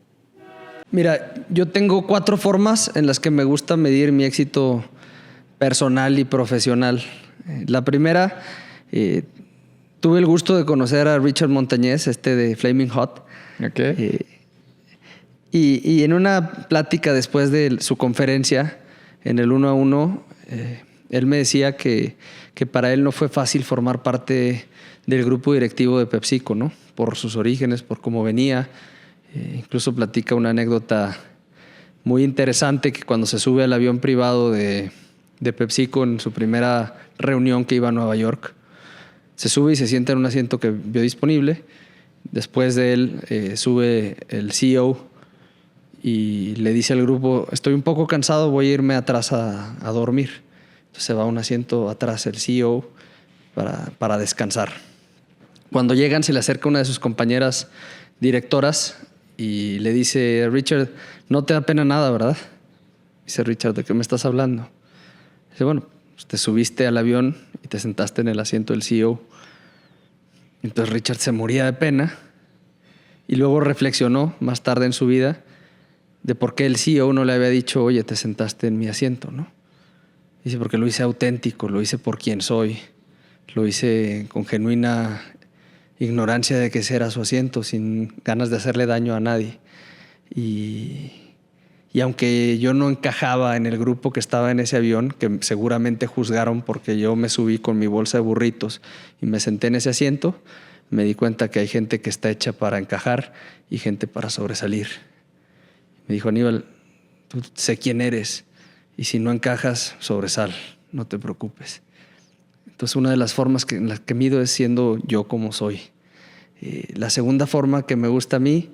S1: Mira, yo tengo 4 formas en las que me gusta medir mi éxito personal y profesional. La primera, tuve el gusto de conocer a Richard Montañez, de Flaming Hot.
S2: Okay.
S1: Y en una plática después de su conferencia, en el 1 a 1, él me decía que para él no fue fácil formar parte del grupo directivo de PepsiCo, ¿no? Por sus orígenes, por cómo venía. Incluso platica una anécdota muy interesante que cuando se sube al avión privado de PepsiCo en su primera reunión que iba a Nueva York, se sube y se sienta en un asiento que vio disponible. Después de él sube el CEO y le dice al grupo: estoy un poco cansado, voy a irme atrás a dormir. Entonces se va a un asiento atrás el CEO para descansar. Cuando llegan, se le acerca una de sus compañeras directoras y le dice: Richard, no te da pena nada, ¿verdad? Dice Richard: ¿de qué me estás hablando? Dice: bueno, pues te subiste al avión y te sentaste en el asiento del CEO. Entonces Richard se moría de pena y luego reflexionó más tarde en su vida de por qué el CEO no le había dicho: oye, te sentaste en mi asiento, ¿no? Dice: porque lo hice auténtico, lo hice por quien soy, lo hice con genuina ignorancia de que ese era su asiento, sin ganas de hacerle daño a nadie. Y aunque yo no encajaba en el grupo que estaba en ese avión, que seguramente juzgaron porque yo me subí con mi bolsa de burritos y me senté en ese asiento, me di cuenta que hay gente que está hecha para encajar y gente para sobresalir. Me dijo: Aníbal, tú sé quién eres y si no encajas, sobresal, no te preocupes. Entonces, una de las formas en las que mido es siendo yo como soy. La segunda forma que me gusta a mí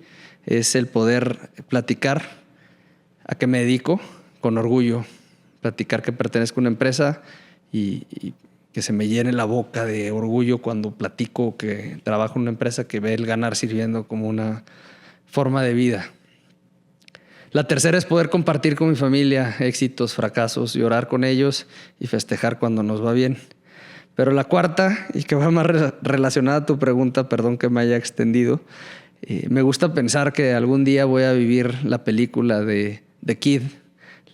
S1: es el poder platicar a qué me dedico con orgullo, platicar que pertenezco a una empresa y que se me llene la boca de orgullo cuando platico que trabajo en una empresa que ve el ganar sirviendo como una forma de vida. La tercera es poder compartir con mi familia éxitos, fracasos, llorar con ellos y festejar cuando nos va bien. Pero la cuarta, y que va más relacionada a tu pregunta, perdón que me haya extendido, me gusta pensar que algún día voy a vivir la película de The Kid,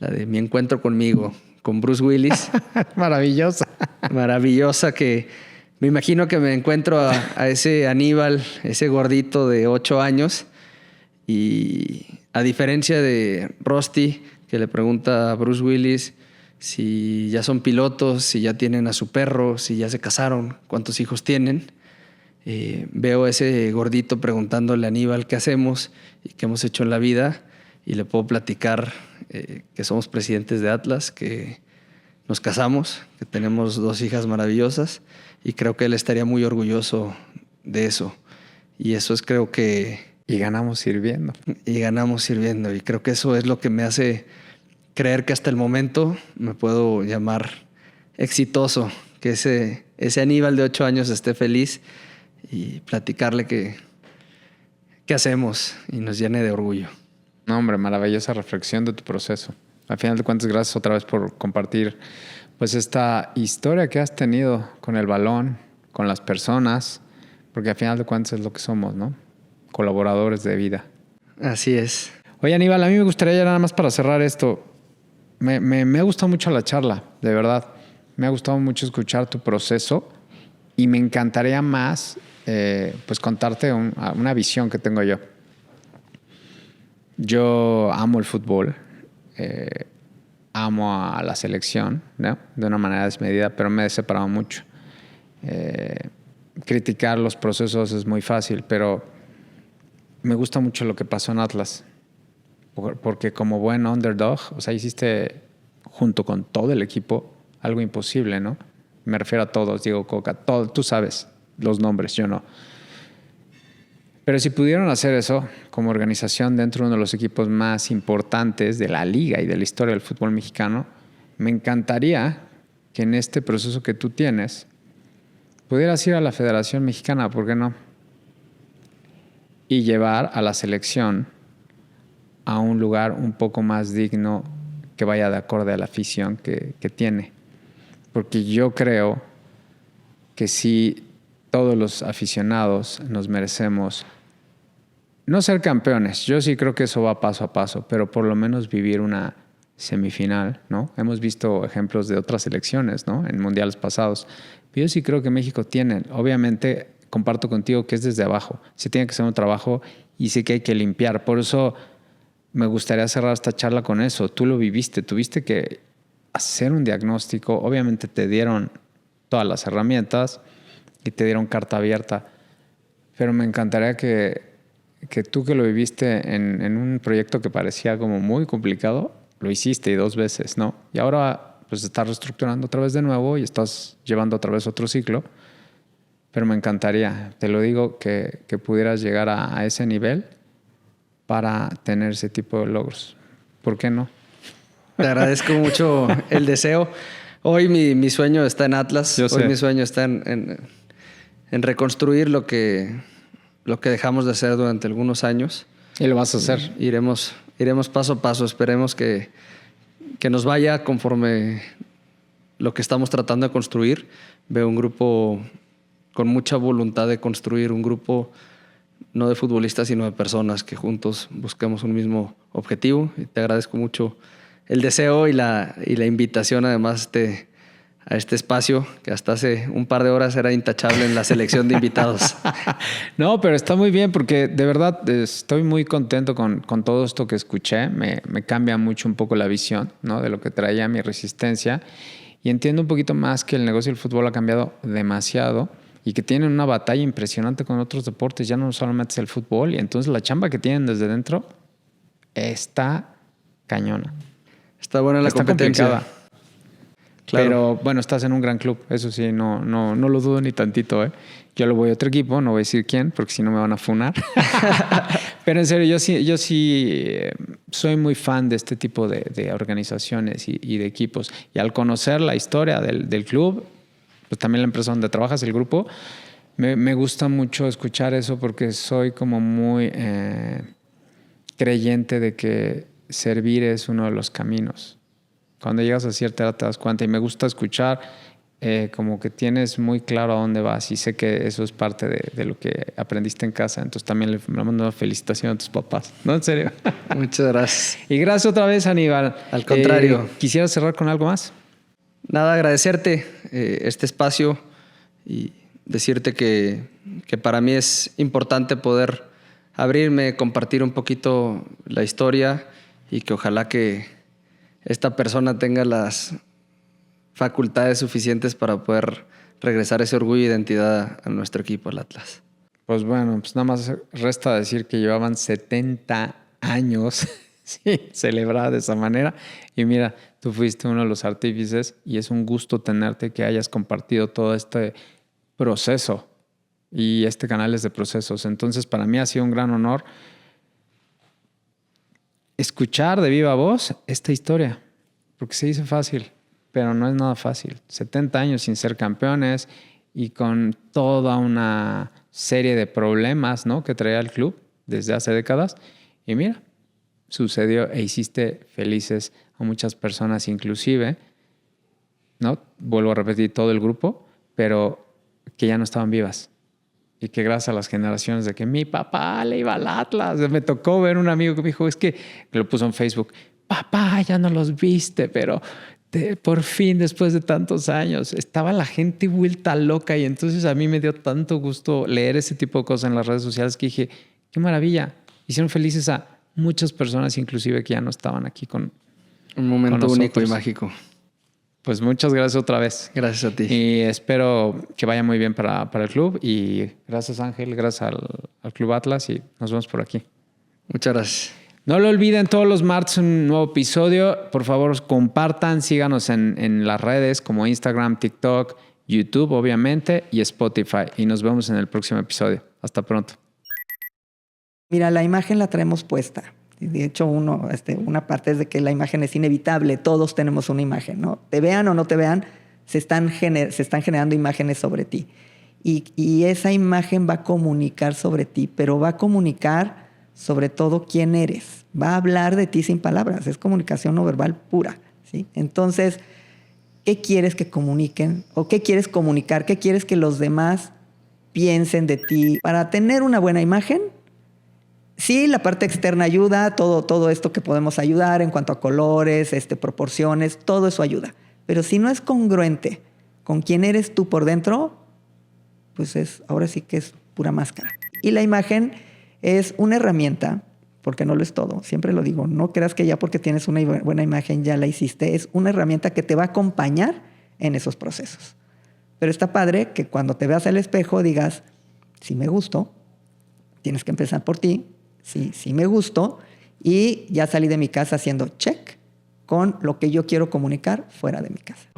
S1: la de Mi encuentro conmigo, con Bruce Willis.
S2: Maravillosa.
S1: Maravillosa, que me imagino que me encuentro a ese Aníbal, ese gordito de 8 años, y a diferencia de Rusty, que le pregunta a Bruce Willis si ya son pilotos, si ya tienen a su perro, si ya se casaron, cuántos hijos tienen. Veo a ese gordito preguntándole a Aníbal qué hacemos y qué hemos hecho en la vida, y le puedo platicar que somos presidentes de Atlas, que nos casamos, que tenemos 2 hijas maravillosas, y creo que él estaría muy orgulloso de eso. Y eso es, creo que...
S2: Y ganamos sirviendo.
S1: Y ganamos sirviendo. Y creo que eso es lo que me hace creer que hasta el momento me puedo llamar exitoso, que ese Aníbal de 8 años esté feliz y platicarle qué hacemos y nos llene de orgullo.
S2: No, hombre, maravillosa reflexión de tu proceso. Al final de cuentas, gracias otra vez por compartir pues esta historia que has tenido con el balón, con las personas, porque al final de cuentas es lo que somos, ¿no? Colaboradores de vida.
S1: Así es.
S2: Oye, Aníbal, a mí me gustaría ya nada más para cerrar esto. Me ha gustado mucho la charla, de verdad. Me ha gustado mucho escuchar tu proceso y me encantaría más pues contarte una visión que tengo yo. Yo amo el fútbol, amo a la selección, ¿no? De una manera desmedida, pero me he separado mucho. Criticar los procesos es muy fácil, pero me gusta mucho lo que pasó en Atlas. Porque como buen underdog, o sea, hiciste junto con todo el equipo algo imposible, ¿no? Me refiero a todos, Diego Coca, todo, tú sabes los nombres, yo no. Pero si pudieron hacer eso como organización dentro de uno de los equipos más importantes de la liga y de la historia del fútbol mexicano, me encantaría que en este proceso que tú tienes pudieras ir a la Federación Mexicana, ¿por qué no? Y llevar a la selección a un lugar un poco más digno que vaya de acorde a la afición que tiene. Porque yo creo que si todos los aficionados nos merecemos no ser campeones, yo sí creo que eso va paso a paso, pero por lo menos vivir una semifinal, ¿no? Hemos visto ejemplos de otras selecciones, ¿no? En mundiales pasados. Pero yo sí creo que México tiene, obviamente comparto contigo que es desde abajo. Sí tiene que ser un trabajo y sí que hay que limpiar. Por eso me gustaría cerrar esta charla con eso. Tú lo viviste, tuviste que hacer un diagnóstico. Obviamente te dieron todas las herramientas y te dieron carta abierta. Pero me encantaría que tú que lo viviste en un proyecto que parecía como muy complicado, lo hiciste y 2 veces, ¿no? Y ahora pues estás reestructurando otra vez de nuevo y estás llevando otra vez otro ciclo. Pero me encantaría, te lo digo, que pudieras llegar a ese nivel para tener ese tipo de logros. ¿Por qué no?
S1: Te agradezco mucho el deseo. Hoy mi sueño está en Atlas.
S2: Yo sé.
S1: Hoy mi sueño está en reconstruir lo que dejamos de hacer durante algunos años.
S2: Y lo vas a hacer.
S1: Iremos paso a paso. Esperemos que nos vaya conforme lo que estamos tratando de construir. Veo un grupo con mucha voluntad de construir un grupo no de futbolistas, sino de personas que juntos busquemos un mismo objetivo. Y te agradezco mucho el deseo y la invitación además a este espacio que hasta hace un par de horas era intachable en la selección de invitados.
S2: No, pero está muy bien porque de verdad estoy muy contento con todo esto que escuché. Me cambia mucho un poco la visión, ¿no? De lo que traía mi Resistencia y entiendo un poquito más que el negocio del fútbol ha cambiado demasiado y que tienen una batalla impresionante con otros deportes. Ya no solamente es el fútbol y entonces la chamba que tienen desde dentro está cañona.
S1: Está buena la competencia.
S2: Complicada.
S1: Claro.
S2: Pero bueno, estás en un gran club, eso sí, no lo dudo ni tantito, ¿eh? Yo lo voy a otro equipo, no voy a decir quién, porque si no me van a funar. Pero en serio, yo sí soy muy fan de este tipo de organizaciones y de equipos. Y al conocer la historia del club, pues también la empresa donde trabajas, el grupo, me gusta mucho escuchar eso porque soy como muy creyente de que servir es uno de los caminos. Cuando llegas a cierta edad te das cuenta y me gusta escuchar como que tienes muy claro a dónde vas y sé que eso es parte de lo que aprendiste en casa. Entonces también le mando una felicitación a tus papás. ¿No? En serio.
S1: Muchas gracias.
S2: Y gracias otra vez, Aníbal.
S1: Al contrario.
S2: ¿Quisieras cerrar con algo más?
S1: Nada, agradecerte este espacio y decirte que para mí es importante poder abrirme, compartir un poquito la historia y que ojalá que esta persona tenga las facultades suficientes para poder regresar ese orgullo e identidad a nuestro equipo, al Atlas.
S2: Pues bueno, pues nada más resta decir que llevaban 70 años sin celebrar de esa manera. Y mira, tú fuiste uno de los artífices y es un gusto tenerte, que hayas compartido todo este proceso. Y este canal es de procesos. Entonces, para mí ha sido un gran honor escuchar de viva voz esta historia, porque se dice fácil, pero no es nada fácil. 70 años sin ser campeones y con toda una serie de problemas, ¿no?, que traía el club desde hace décadas. Y mira, sucedió e hiciste felices a muchas personas, inclusive ¿no? Vuelvo a repetir, todo el grupo, pero que ya no estaban vivas. Y que gracias a las generaciones de que mi papá le iba al Atlas. Me tocó ver un amigo que me dijo, es que lo puso en Facebook, papá, ya no los viste, pero por fin, después de tantos años, estaba la gente vuelta loca. Y entonces a mí me dio tanto gusto leer ese tipo de cosas en las redes sociales que dije, qué maravilla. Hicieron felices a muchas personas, inclusive que ya no estaban aquí con
S1: un momento
S2: con
S1: único y
S2: nosotros.
S1: mágico.
S2: Pues muchas gracias otra vez.
S1: Gracias a ti.
S2: Y espero que vaya muy bien para el club. Y gracias, Ángel, gracias al Club Atlas y nos vemos por aquí.
S1: Muchas gracias.
S2: No lo olviden, todos los martes un nuevo episodio. Por favor, compartan, síganos en las redes como Instagram, TikTok, YouTube, obviamente, y Spotify. Y nos vemos en el próximo episodio. Hasta pronto.
S3: Mira, la imagen la traemos puesta. De hecho, una parte es de que la imagen es inevitable. Todos tenemos una imagen, ¿no? Te vean o no te vean, se están generando imágenes sobre ti. Y esa imagen va a comunicar sobre ti, pero va a comunicar sobre todo quién eres. Va a hablar de ti sin palabras. Es comunicación no verbal pura, ¿sí? Entonces, ¿qué quieres que comuniquen? ¿O qué quieres comunicar? ¿Qué quieres que los demás piensen de ti? Para tener una buena imagen, sí, la parte externa ayuda, todo esto que podemos ayudar en cuanto a colores, proporciones, todo eso ayuda. Pero si no es congruente con quién eres tú por dentro, pues ahora sí que es pura máscara. Y la imagen es una herramienta, porque no lo es todo, siempre lo digo, no creas que ya porque tienes una buena imagen ya la hiciste, es una herramienta que te va a acompañar en esos procesos. Pero está padre que cuando te veas al espejo digas, sí me gusto, tienes que empezar por ti, sí me gusto, y ya salí de mi casa haciendo check con lo que yo quiero comunicar fuera de mi casa.